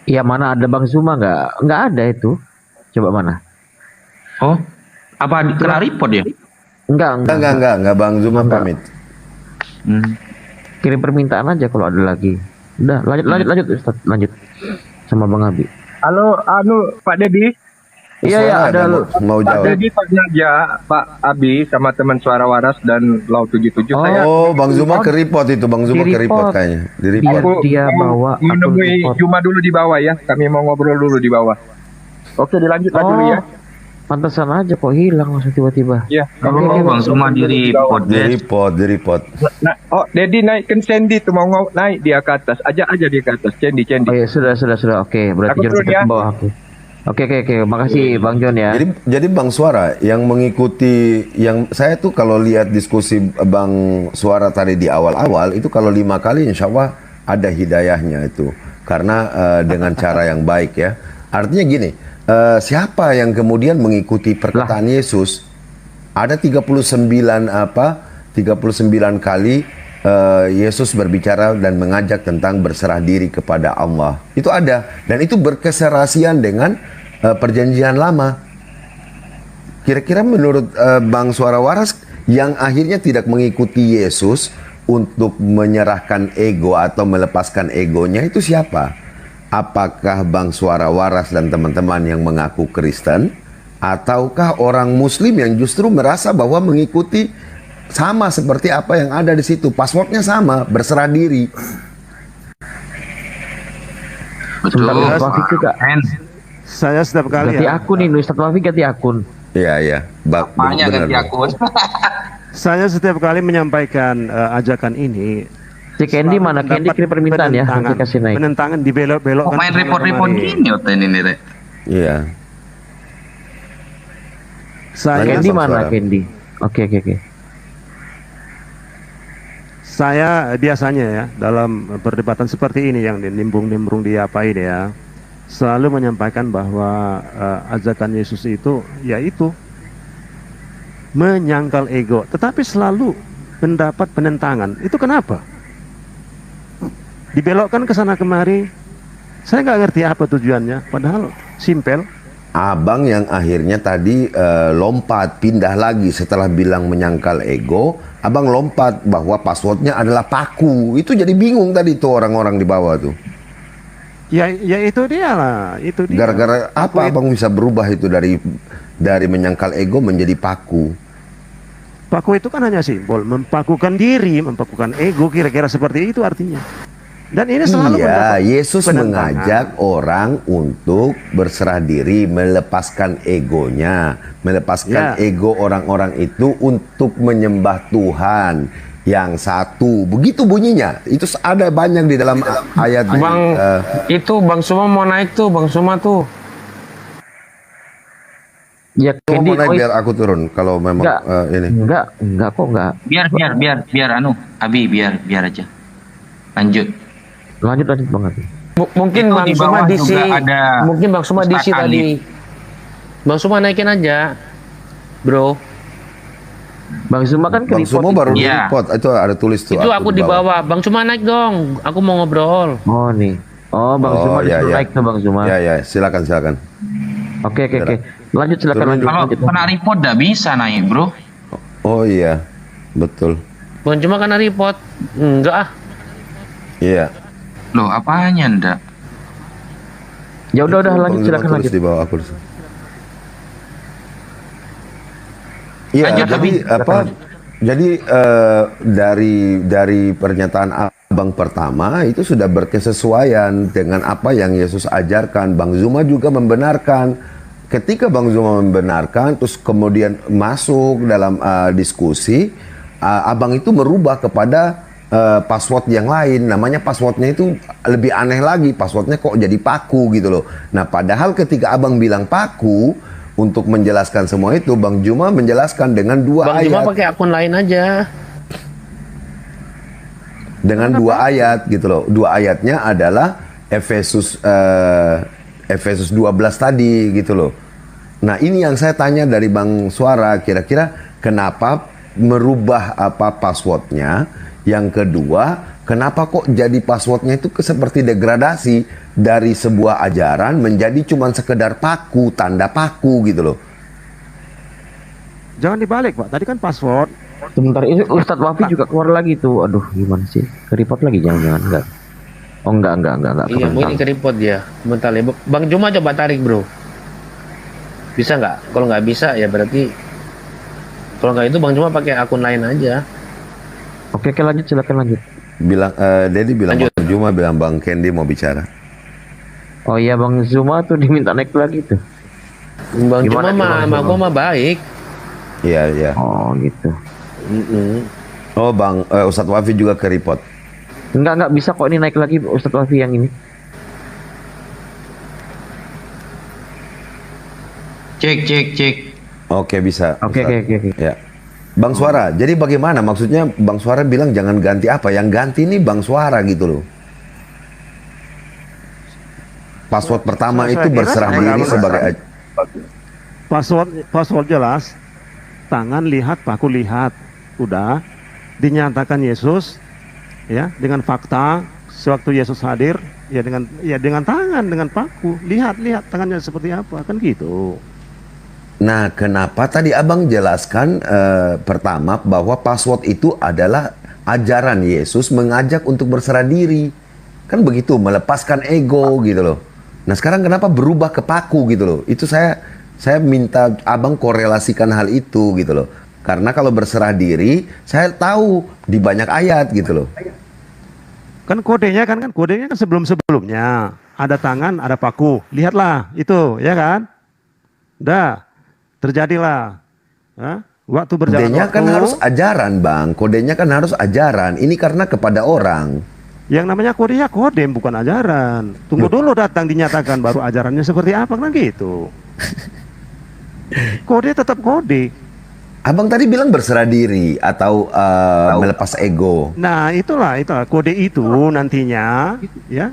Iya, mana ada Bang Zuma nggak ada itu. Coba mana? Oh, apa kena report ya? Enggak Bang Zuma pamit. Kirim permintaan aja kalau ada lagi. Udah, lanjut Ustaz, lanjut sama Bang Abi. Halo, Pak Dedi. Iya, ada mau Pak jawab. Dedi aja, Pak Abi sama teman Suara Waras dan Law 77 saya. Oh, Bang Zuma ke report itu, Bang Zuma ke report kayaknya. Di report. Dia bawa menemui Juma dulu di bawah ya. Kami mau ngobrol dulu di bawah. Oke, dilanjutkan dulu ya. Pantesan aja kok hilang langsung tiba-tiba. Iya. Bang Zuma di report. Nah, Dedi naikkan Sandy tuh mau naik dia ke atas. Ajak aja dia ke atas. Sandy. Oh iya, sudah. Oke, berarti John kita ke bawah. Oke. Makasih Bang John ya. Jadi Bang Suara yang mengikuti, yang saya tuh kalau lihat diskusi Bang Suara tadi di awal-awal itu kalau 5 kali insya Allah ada hidayahnya itu. Karena dengan cara yang baik ya. Artinya gini, siapa yang kemudian mengikuti perkataan Yesus? Ada 39 kali Yesus berbicara dan mengajak tentang berserah diri kepada Allah. Itu ada, dan itu berkeserasian dengan perjanjian lama. Kira-kira menurut Bang Suara Waras yang akhirnya tidak mengikuti Yesus untuk menyerahkan ego atau melepaskan egonya itu siapa? Apakah Bang Suara Waras dan teman-teman yang mengaku Kristen, ataukah orang Muslim yang justru merasa bahwa mengikuti sama seperti apa yang ada di situ, passwordnya sama, berserah diri? Betul. Saya setiap kali ganti akun ini, Ustaz Taufik ganti akun. Iya. Banyak ganti akun. Saya setiap kali menyampaikan ajakan ini. Si Candy mana? Candy kirim permintaan ya, nanti kasih naik. Penentangan dibelok-belokkan. Main report-report gini ini Rek. Iya. Candy mana Candy? Oke. Saya biasanya ya dalam perdebatan seperti ini yang nimbrung di apa ini ya, selalu menyampaikan bahwa ajakan Yesus itu yaitu menyangkal ego, tetapi selalu mendapat penentangan. Itu kenapa? Dibelokkan ke sana kemari. Saya nggak ngerti apa tujuannya, padahal simpel. Abang yang akhirnya tadi lompat, pindah lagi setelah bilang menyangkal ego, abang lompat bahwa passwordnya adalah paku. Itu jadi bingung tadi tuh orang-orang di bawah tuh. Ya itu dia lah, itu dia. Gara-gara apa abang bisa berubah itu dari menyangkal ego menjadi paku? Paku itu kan hanya simbol, mempakukan diri, mempakukan ego, kira-kira seperti itu artinya. Dan ini selalu Yesus mengajak orang untuk berserah diri, melepaskan egonya, melepaskan ego orang-orang itu untuk menyembah Tuhan yang satu. Begitu bunyinya. Itu ada banyak di dalam ayat. Itu Bang Suma mau naik tuh, Bang Suma tuh. Ya, mau naik biar aku turun kalau memang ini. Enggak kok. Biar Abi biar aja. Lanjut Bang Abi. Mungkin Bang Suma diisi tadi. Bang Suma naikin aja, bro. Bang Suma kan Bang Suma baru di report, itu ada tulis tuh. Itu aku di bawah. Bang Suma naik dong, aku mau ngobrol. Oh nih. Oh Bang Suma naik tuh Bang Suma. Ya, silakan. Oke. Lanjut silakan. Kalau kena report nggak bisa naik, bro. Oh iya, betul. Bukan cuma kena report, enggak ah. Iya. Loh, apanya ndak? Ya udah lanjut, silakan lanjut. Di bawah kursi. Iya, jadi apa? Jadi dari pernyataan Abang pertama itu sudah berkesesuaian dengan apa yang Yesus ajarkan. Bang Zuma juga membenarkan. Ketika Bang Zuma membenarkan, terus kemudian masuk dalam diskusi, Abang itu merubah kepada password yang lain. Namanya passwordnya itu lebih aneh lagi. Passwordnya kok jadi paku gitu loh. Nah, padahal ketika Abang bilang paku, untuk menjelaskan semua itu, Bang Juma menjelaskan dengan dua ayat. Bang Juma pakai akun lain aja. Dengan dua ayat gitu loh. Dua ayatnya adalah Efesus 12 tadi gitu loh. Nah, ini yang saya tanya dari Bang Suara, kira-kira kenapa merubah apa passwordnya? Yang kedua, kenapa kok jadi passwordnya itu seperti degradasi dari sebuah ajaran menjadi cuma sekedar paku, tanda paku gitu loh. Jangan dibalik, Pak. Tadi kan password. Sebentar, ini Ustadz Wafi juga keluar lagi tuh. Aduh, gimana sih? Keripot lagi jangan-jangan enggak. Oh, enggak. Iya, ini keripot dia. Bentar ya. Bang Juma coba tarik, Bro. Bisa nggak? Kalau nggak bisa ya berarti kalau nggak itu Bang Juma pakai akun lain aja. Oke, lanjut, silakan lanjut. Bilang Dedi bilang Bang Juma bilang Bang Kendi mau bicara. Oh iya, Bang Zuma tuh diminta naik lagi tuh. Bang Juma mah gua mah baik. Iya. Oh gitu. Oh Bang Ustadz Wafi juga keripot. Enggak bisa kok ini naik lagi Ustadz Wafi yang ini. Cek. Oke, bisa. Oke. Ya. Bang Suara, jadi bagaimana maksudnya Bang Suara bilang jangan ganti apa? Yang ganti ini Bang Suara gitu loh. Password pertama itu berserah diri sebagai password jelas. Tangan lihat, paku lihat. Udah dinyatakan Yesus ya dengan fakta sewaktu Yesus hadir ya dengan tangan, dengan paku. Lihat tangannya seperti apa, kan gitu. Nah, kenapa tadi Abang jelaskan pertama bahwa password itu adalah ajaran Yesus mengajak untuk berserah diri. Kan begitu, melepaskan ego gitu loh. Nah, sekarang kenapa berubah ke paku gitu loh? Itu saya minta Abang korelasikan hal itu gitu loh. Karena kalau berserah diri, saya tahu di banyak ayat gitu loh. Kan kodenya kan sebelum-sebelumnya. Ada tangan, ada paku. Lihatlah itu, ya kan? Udah. Terjadilah waktu berjalan kodenya kan harus ajaran Bang, kodenya kan harus ajaran. Ini karena kepada orang. Yang namanya kode ya kode, bukan ajaran. Tunggu dulu datang dinyatakan baru ajarannya seperti apa, kan gitu. Kode tetap kode. Abang tadi bilang berserah diri atau melepas ego. Nah itulah kode itu nantinya ya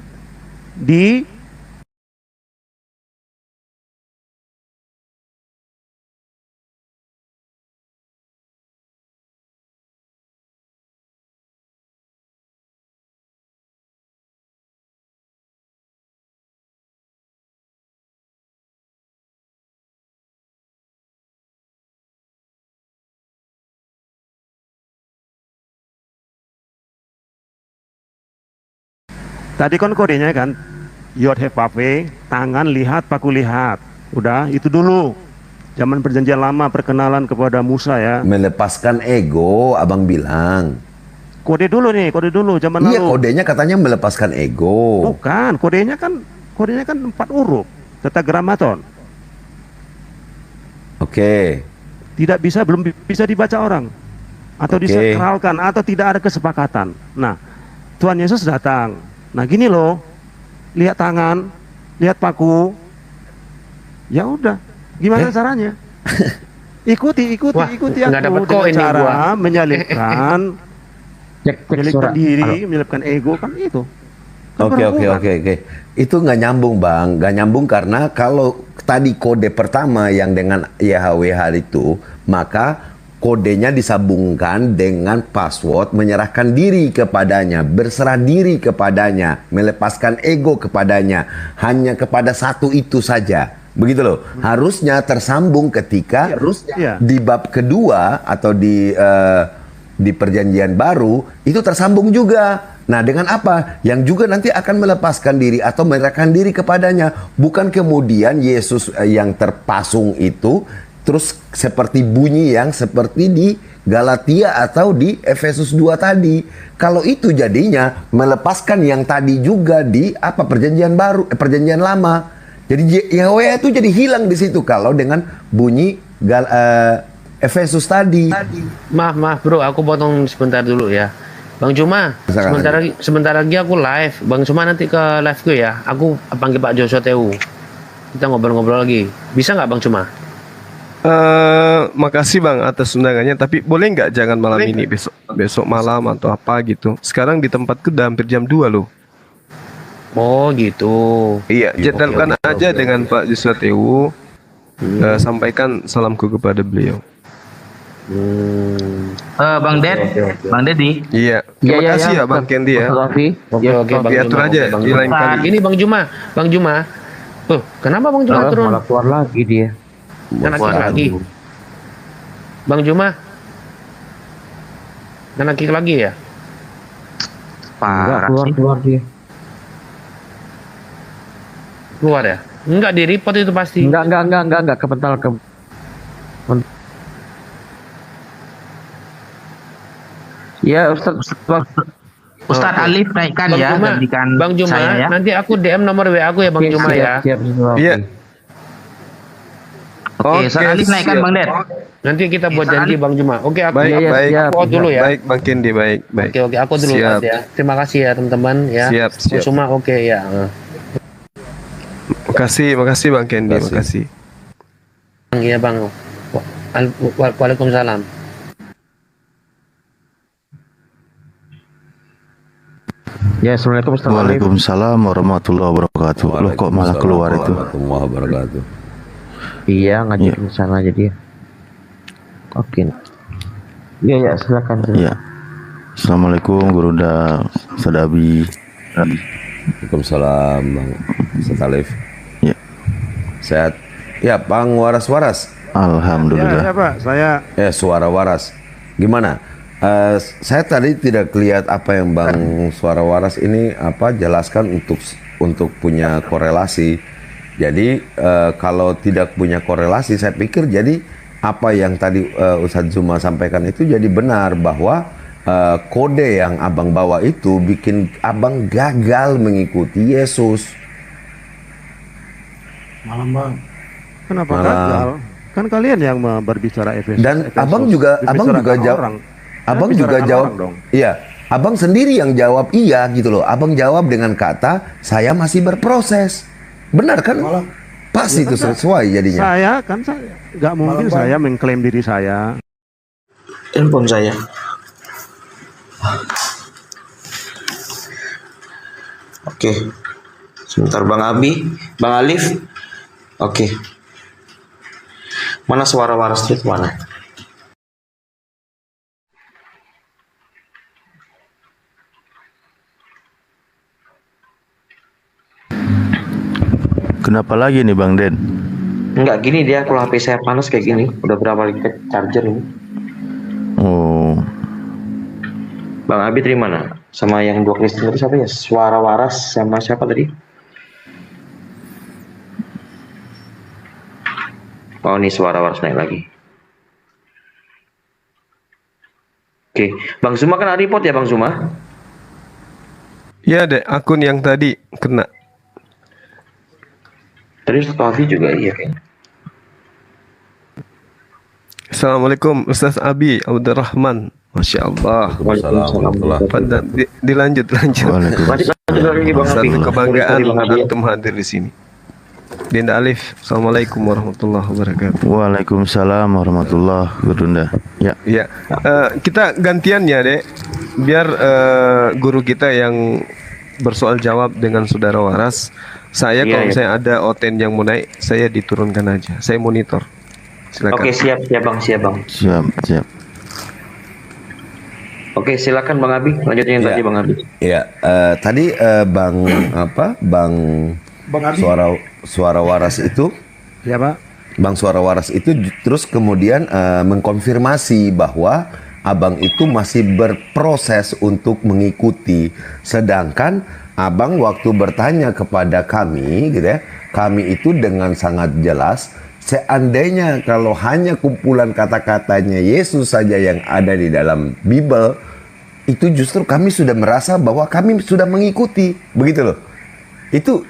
tadi kan kodenya kan Yod He Vav He, tangan lihat, paku lihat. Udah itu dulu. Zaman perjanjian lama perkenalan kepada Musa ya. Melepaskan ego, Abang bilang. Kode dulu zaman lalu. Iya, kodenya katanya melepaskan ego. Bukan, kodenya kan 4 huruf, tetragrammaton. Oke. Belum bisa dibaca orang atau disakralkan atau tidak ada kesepakatan. Nah, Tuhan Yesus datang. Nah, gini loh. Lihat tangan, lihat paku. Ya udah, gimana caranya? Ikuti aku dengan cara menyalipkan diri, menyalipkan ego, kan itu. Oke. Itu nggak nyambung Bang, nggak nyambung karena kalau tadi kode pertama yang dengan YHWH itu, maka kodenya disambungkan dengan password menyerahkan diri kepadanya, berserah diri kepadanya, melepaskan ego kepadanya, hanya kepada satu itu saja. Begitu loh. Harusnya tersambung ketika di bab kedua atau di perjanjian baru itu tersambung juga. Nah, dengan apa? Yang juga nanti akan melepaskan diri atau menyerahkan diri kepadanya. Bukan kemudian Yesus yang terpasung itu terus seperti bunyi yang seperti di Galatia atau di Efesus 2 tadi. Kalau itu jadinya melepaskan yang tadi juga di apa perjanjian baru, perjanjian lama. Jadi Yahweh itu jadi hilang di situ kalau dengan bunyi Efesus tadi. Maaf bro, aku potong sebentar dulu ya. Bang Cuma, sebentar lagi aku live. Bang Cuma nanti ke live gue ya. Aku panggil Pak Joshua TU. Kita ngobrol-ngobrol lagi. Bisa nggak Bang Cuma? Makasih Bang atas undangannya. Tapi boleh nggak jangan malam ini, besok malam atau apa gitu. Sekarang di tempatku udah hampir jam 2 loh. Oh gitu. Iya, jadwalkan aja dengan Pak Joshua TU. Sampaikan salamku kepada beliau. Bang Ded, Bang Dedi. Iya. Terima kasih ya Bang Kendi ya. Oke, Bang diatur Juma, aja di lain kali. Ini Bang Juma. Kenapa Bang Juma turun? Malah keluar lagi dia. Kan lagi. Bang Juma. Kan lagi ya? Parah. Keluar dia. Keluar ya? Enggak di report itu pasti. Enggak kepental ke. Ya Ustadz Alif naikkan Bang ya, Juma, gantikan Bang Juma, saya ya. nanti aku DM nomor WA aku ya Bang Juma ya. Iya. Oke, Ustadz Alif naikkan Bang Ded. Nanti kita buat janji Bang Juma. Oke, aku Baik dulu ya. Baik Bang Kendi, baik. Oke, aku dulu ya. Terima kasih ya teman-teman ya. Siap. Cuma oke ya. Makasih Bang Kendi, makasih. Iya Bang. Waalaikumsalam. Ya, assalamualaikum. Waalaikumsalam warahmatullahi wabarakatuh. Loh kok malah keluar itu? Warahmatullahi wabarakatuh. Iya, ngajakin sana aja dia. Oke. Iya, silakan. Iya. Assalamualaikum Gurunda Sadabi. Waalaikumsalam Bang Ustaz Alif. Ya. Sehat. Ya, Bang Waras. Alhamdulillah. Ya Pak, saya. Suara Waras. Gimana? Saya tadi tidak lihat apa yang Bang Suara Waras ini jelaskan untuk punya korelasi. Jadi kalau tidak punya korelasi, saya pikir jadi apa yang tadi Ustadz Zuma sampaikan itu jadi benar bahwa kode yang abang bawa itu bikin abang gagal mengikuti Yesus. Malam Bang. Kenapa gagal? Kan kalian yang berbicara Efesus. Dan abang juga jawab. Abang juga jawab dong. Iya, abang sendiri yang jawab iya gitu loh. Abang jawab dengan kata saya masih berproses. Benar kan? Pas ya, itu sesuai jadinya. Saya nggak mungkin saya mengklaim diri saya. Handphone saya. Oke. Sebentar Bang Abi, Bang Alif. Oke. Mana Suara Waras itu mana? Kenapa lagi nih Bang Den? Enggak gini dia, kalau HP saya panas kayak gini. Udah berapa kali charger ini? Oh. Bang Abi terima mana? Sama yang dua Kristen itu siapa ya? Suara Waras sama siapa tadi? Oh ini Suara Waras naik lagi. Oke, Bang Zuma kan report ya Bang Zuma? Ya deh, akun yang tadi kena. Terus Taufik juga iya kayaknya. Assalamualaikum Ustaz Abi Abdurrahman. Masya Allah. Dilanjut. Satu kebanggaan antum hadir di sini. Dinda Alif. Assalamualaikum warahmatullahi wabarakatuh. Waalaikumsalam warahmatullahi wabarakatuh. Ya. Kita gantian ya dek. Biar guru kita yang bersoal jawab dengan Saudara Waras. Saya kalau misalnya ada oten yang mau naik, saya diturunkan aja. Saya monitor. Silakan. Oke, siap Bang. Siap. Oke, silakan Bang Abi. Lanjutin yang tadi Bang Abi. Iya, tadi Bang Abi. Suara Waras itu. Ya Pak. Bang Suara Waras itu terus kemudian mengkonfirmasi bahwa abang itu masih berproses untuk mengikuti. Sedangkan abang waktu bertanya kepada kami, gitu ya, kami itu dengan sangat jelas, seandainya kalau hanya kumpulan kata-katanya Yesus saja yang ada di dalam Bible, itu justru kami sudah merasa bahwa kami sudah mengikuti, begitu loh. Itu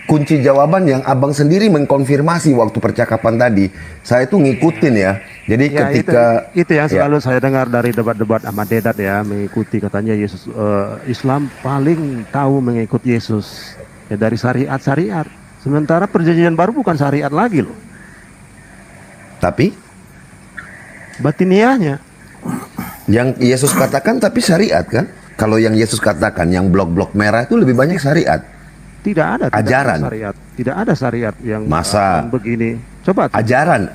kunci jawaban yang abang sendiri mengkonfirmasi waktu percakapan tadi. Saya tuh ngikutin ya. Jadi ya, ketika itu yang selalu saya dengar dari debat-debat Ahmad Dedat ya, mengikuti katanya Yesus, Islam paling tahu mengikut Yesus ya, dari syariat. Sementara perjanjian baru bukan syariat lagi loh. Tapi batiniahnya yang Yesus katakan tapi syariat kan? Kalau yang Yesus katakan yang blok-blok merah itu lebih banyak syariat. Tidak ada ajaran. Syariat. Tidak ada syariat yang masa begini. Coba ajaran.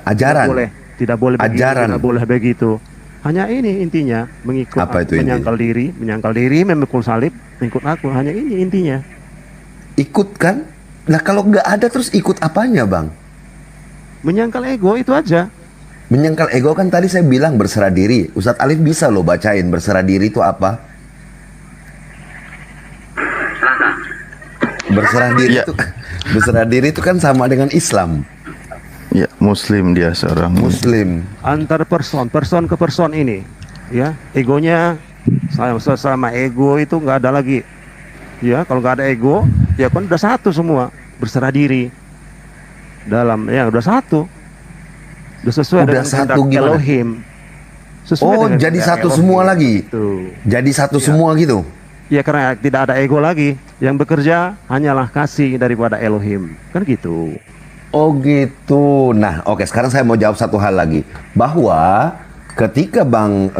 Tidak boleh begini, ajaran. tidak boleh begitu. Hanya ini intinya, mengikut apa itu menyangkal diri, memikul salib, mengikut aku. Hanya ini intinya. Ikut kan? Nah kalau nggak ada terus ikut apanya, Bang? Menyangkal ego itu aja. Menyangkal ego kan tadi saya bilang berserah diri. Ustadz Alif bisa loh bacain berserah diri itu apa? Berserah diri itu berserah diri itu kan sama dengan Islam. Ya, Muslim dia seorang Muslim. Antar person ke person ini, ya egonya sama ego itu nggak ada lagi. Ya kalau nggak ada ego, ya kan udah satu semua berserah diri. Dalam ya udah satu, udah sesuai udah dengan satu Elohim. Oh jadi satu Elohim. Semua lagi. Tuh. Jadi satu semua gitu. Ya karena tidak ada ego lagi. Yang bekerja hanyalah kasih daripada Elohim. Kan gitu. Oh gitu. Nah oke, sekarang saya mau jawab satu hal lagi. Bahwa ketika Bang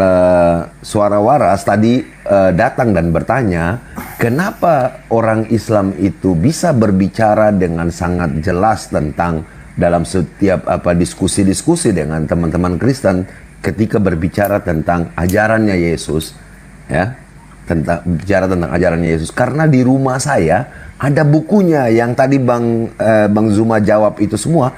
Suara Waras tadi datang dan bertanya, kenapa orang Islam itu bisa berbicara dengan sangat jelas tentang dalam setiap diskusi-diskusi dengan teman-teman Kristen ketika berbicara tentang ajarannya Yesus, ya. Bicara tentang ajarannya Yesus, karena di rumah saya ada bukunya yang tadi Bang Zuma jawab itu semua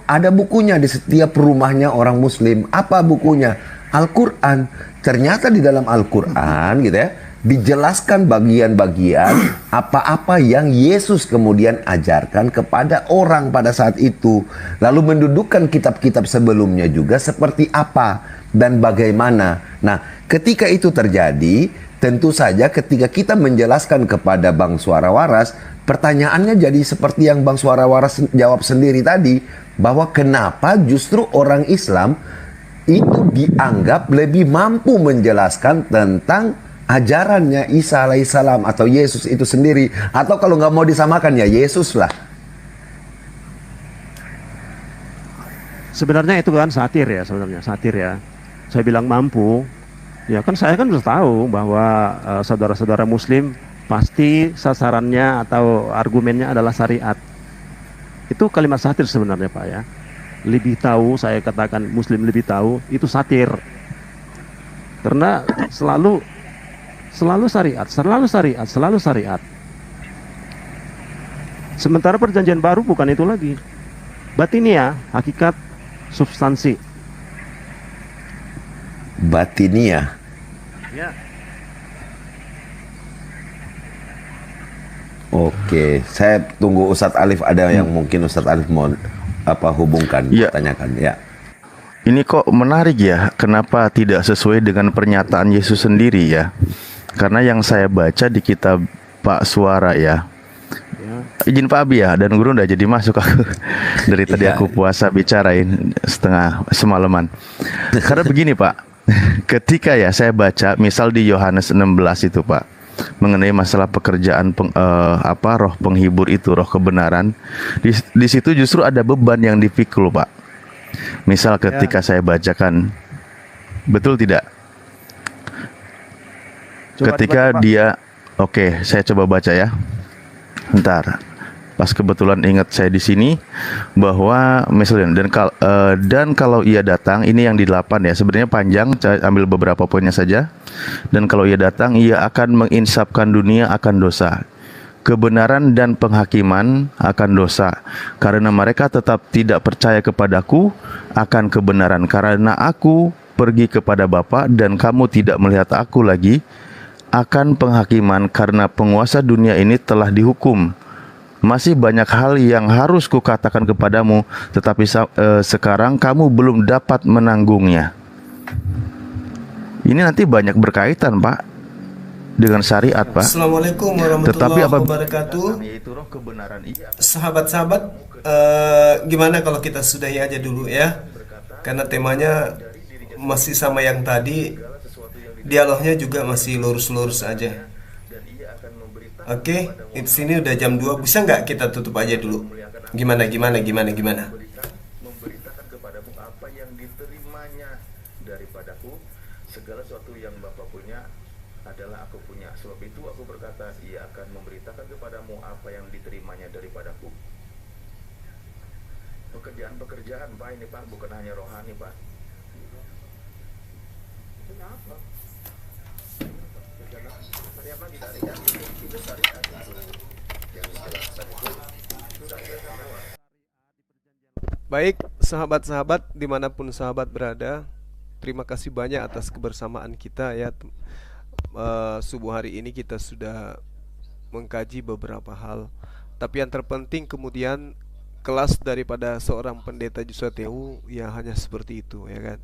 ada bukunya di setiap rumahnya orang Muslim. Apa bukunya? Al-Quran. Ternyata di dalam Al-Quran gitu ya dijelaskan bagian-bagian apa-apa yang Yesus kemudian ajarkan kepada orang pada saat itu, lalu mendudukkan kitab-kitab sebelumnya juga seperti apa dan bagaimana. Nah ketika itu terjadi, tentu saja ketika kita menjelaskan kepada Bang Suara Waras, pertanyaannya jadi seperti yang Bang Suara Waras jawab sendiri tadi, bahwa kenapa justru orang Islam itu dianggap lebih mampu menjelaskan tentang ajarannya Isa alaihissalam atau Yesus itu sendiri, atau kalau nggak mau disamakan ya Yesus lah. Sebenarnya itu kan satir ya, saya bilang mampu. Ya kan saya kan sudah tahu bahwa saudara-saudara Muslim pasti sasarannya atau argumennya adalah syariat. Itu kalimat satir sebenarnya Pak ya. Lebih tahu, saya katakan Muslim lebih tahu, itu satir. Karena selalu syariat. Sementara perjanjian baru bukan itu lagi. Batiniah, hakikat, substansi. Batiniah. Ya. Oke, saya tunggu Ustadz Alif, ada yang mungkin Ustadz Alif mau hubungkan, tanyakan ya. Ini kok menarik ya, kenapa tidak sesuai dengan pernyataan Yesus sendiri ya? Karena yang saya baca di kitab Pak Suara ya. Izin Pak Abi ya, dan guru udah jadi masuk aku. Dari tadi aku puasa bicarain setengah semalaman. Karena begini Pak, ketika ya saya baca misal di Yohanes 16 itu Pak, mengenai masalah pekerjaan roh penghibur itu, roh kebenaran, di situ justru ada beban yang dipikul Pak. Misal ketika saya bacakan, betul tidak? Ketika dia, oke, saya coba baca ya. Bentar. Pas kebetulan ingat saya di sini bahwa misalnya dan kalau ia datang, ini yang di 8 ya, sebenarnya panjang, saya ambil beberapa poinnya saja. Dan kalau ia datang, ia akan menginsafkan dunia akan dosa, kebenaran dan penghakiman akan dosa, karena mereka tetap tidak percaya kepadaku akan kebenaran, karena aku pergi kepada Bapa dan kamu tidak melihat aku lagi, akan penghakiman karena penguasa dunia ini telah dihukum. Masih banyak hal yang harus kukatakan kepadamu, tetapi sekarang kamu belum dapat menanggungnya. Ini nanti banyak berkaitan, Pak, dengan syariat, Pak. Assalamualaikum warahmatullahi wabarakatuh. Sahabat-sahabat, gimana kalau kita sudahi aja dulu ya? Karena temanya masih sama yang tadi, dialognya juga masih lurus-lurus aja. Oke, di sini udah jam 2, bisa nggak kita tutup aja dulu? Gimana? Memberitakan kepadamu apa yang diterimanya daripadaku, segala sesuatu yang Bapa punya adalah aku punya. Sebab itu aku berkata, ia akan memberitakan kepadamu apa yang diterimanya daripadaku. Pekerjaan Pak ini Pak, bukan hanya rohani Pak. Kenapa? Baik, sahabat-sahabat dimanapun sahabat berada, terima kasih banyak atas kebersamaan kita ya. Subuh hari ini kita sudah mengkaji beberapa hal, tapi yang terpenting kemudian kelas daripada seorang pendeta Joshua Tehu ya hanya seperti itu ya kan.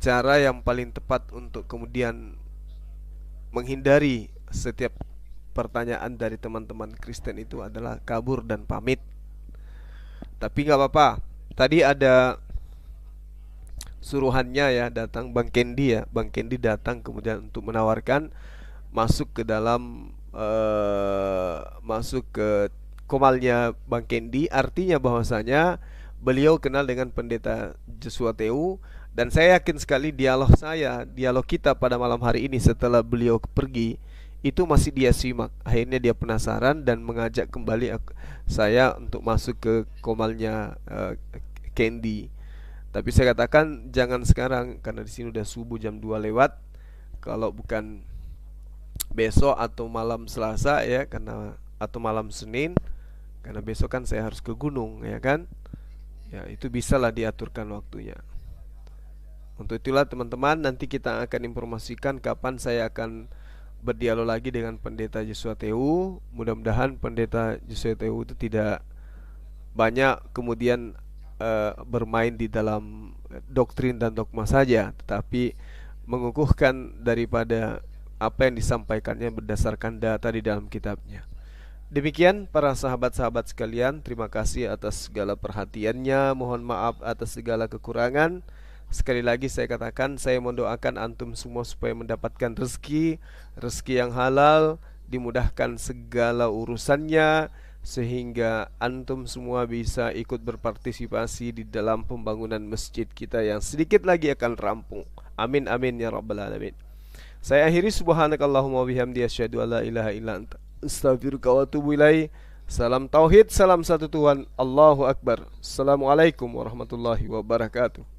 Cara yang paling tepat untuk kemudian menghindari setiap pertanyaan dari teman-teman Kristen itu adalah kabur dan pamit. Tapi nggak apa-apa. Tadi ada suruhannya ya, datang Bang Kendi ya. Bang Kendi datang kemudian untuk menawarkan masuk ke dalam masuk ke komalnya Bang Kendi. Artinya bahwasanya beliau kenal dengan pendeta Joshua Tehu. Dan saya yakin sekali dialog kita pada malam hari ini setelah beliau pergi, itu masih dia simak. Akhirnya dia penasaran dan mengajak kembali saya untuk masuk ke komalnya Kendi. Tapi saya katakan jangan sekarang, karena di sini udah subuh jam 2 lewat. Kalau bukan besok atau malam Selasa ya, atau malam Senin, karena besok kan saya harus ke gunung ya kan. Ya itu bisalah diaturkan waktunya. Untuk itulah teman-teman, nanti kita akan informasikan kapan saya akan berdialog lagi dengan pendeta Joshua Tehu. Mudah-mudahan pendeta Joshua Tehu itu tidak banyak kemudian bermain di dalam doktrin dan dogma saja, tetapi mengukuhkan daripada apa yang disampaikannya berdasarkan data di dalam kitabnya. Demikian para sahabat-sahabat sekalian, terima kasih atas segala perhatiannya. Mohon maaf atas segala kekurangan. Sekali lagi saya katakan, saya mendoakan antum semua supaya mendapatkan rezeki yang halal, dimudahkan segala urusannya, sehingga antum semua bisa ikut berpartisipasi di dalam pembangunan masjid kita yang sedikit lagi akan rampung. Amin amin ya rabbal alamin. Saya akhiri, subhanakallahumma wabihamdihi asyhadu alla ilaha illa anta astaghfiruka wa atubu ilaik. Salam tauhid, salam satu Tuhan, Allahu akbar. Assalamualaikum warahmatullahi wabarakatuh.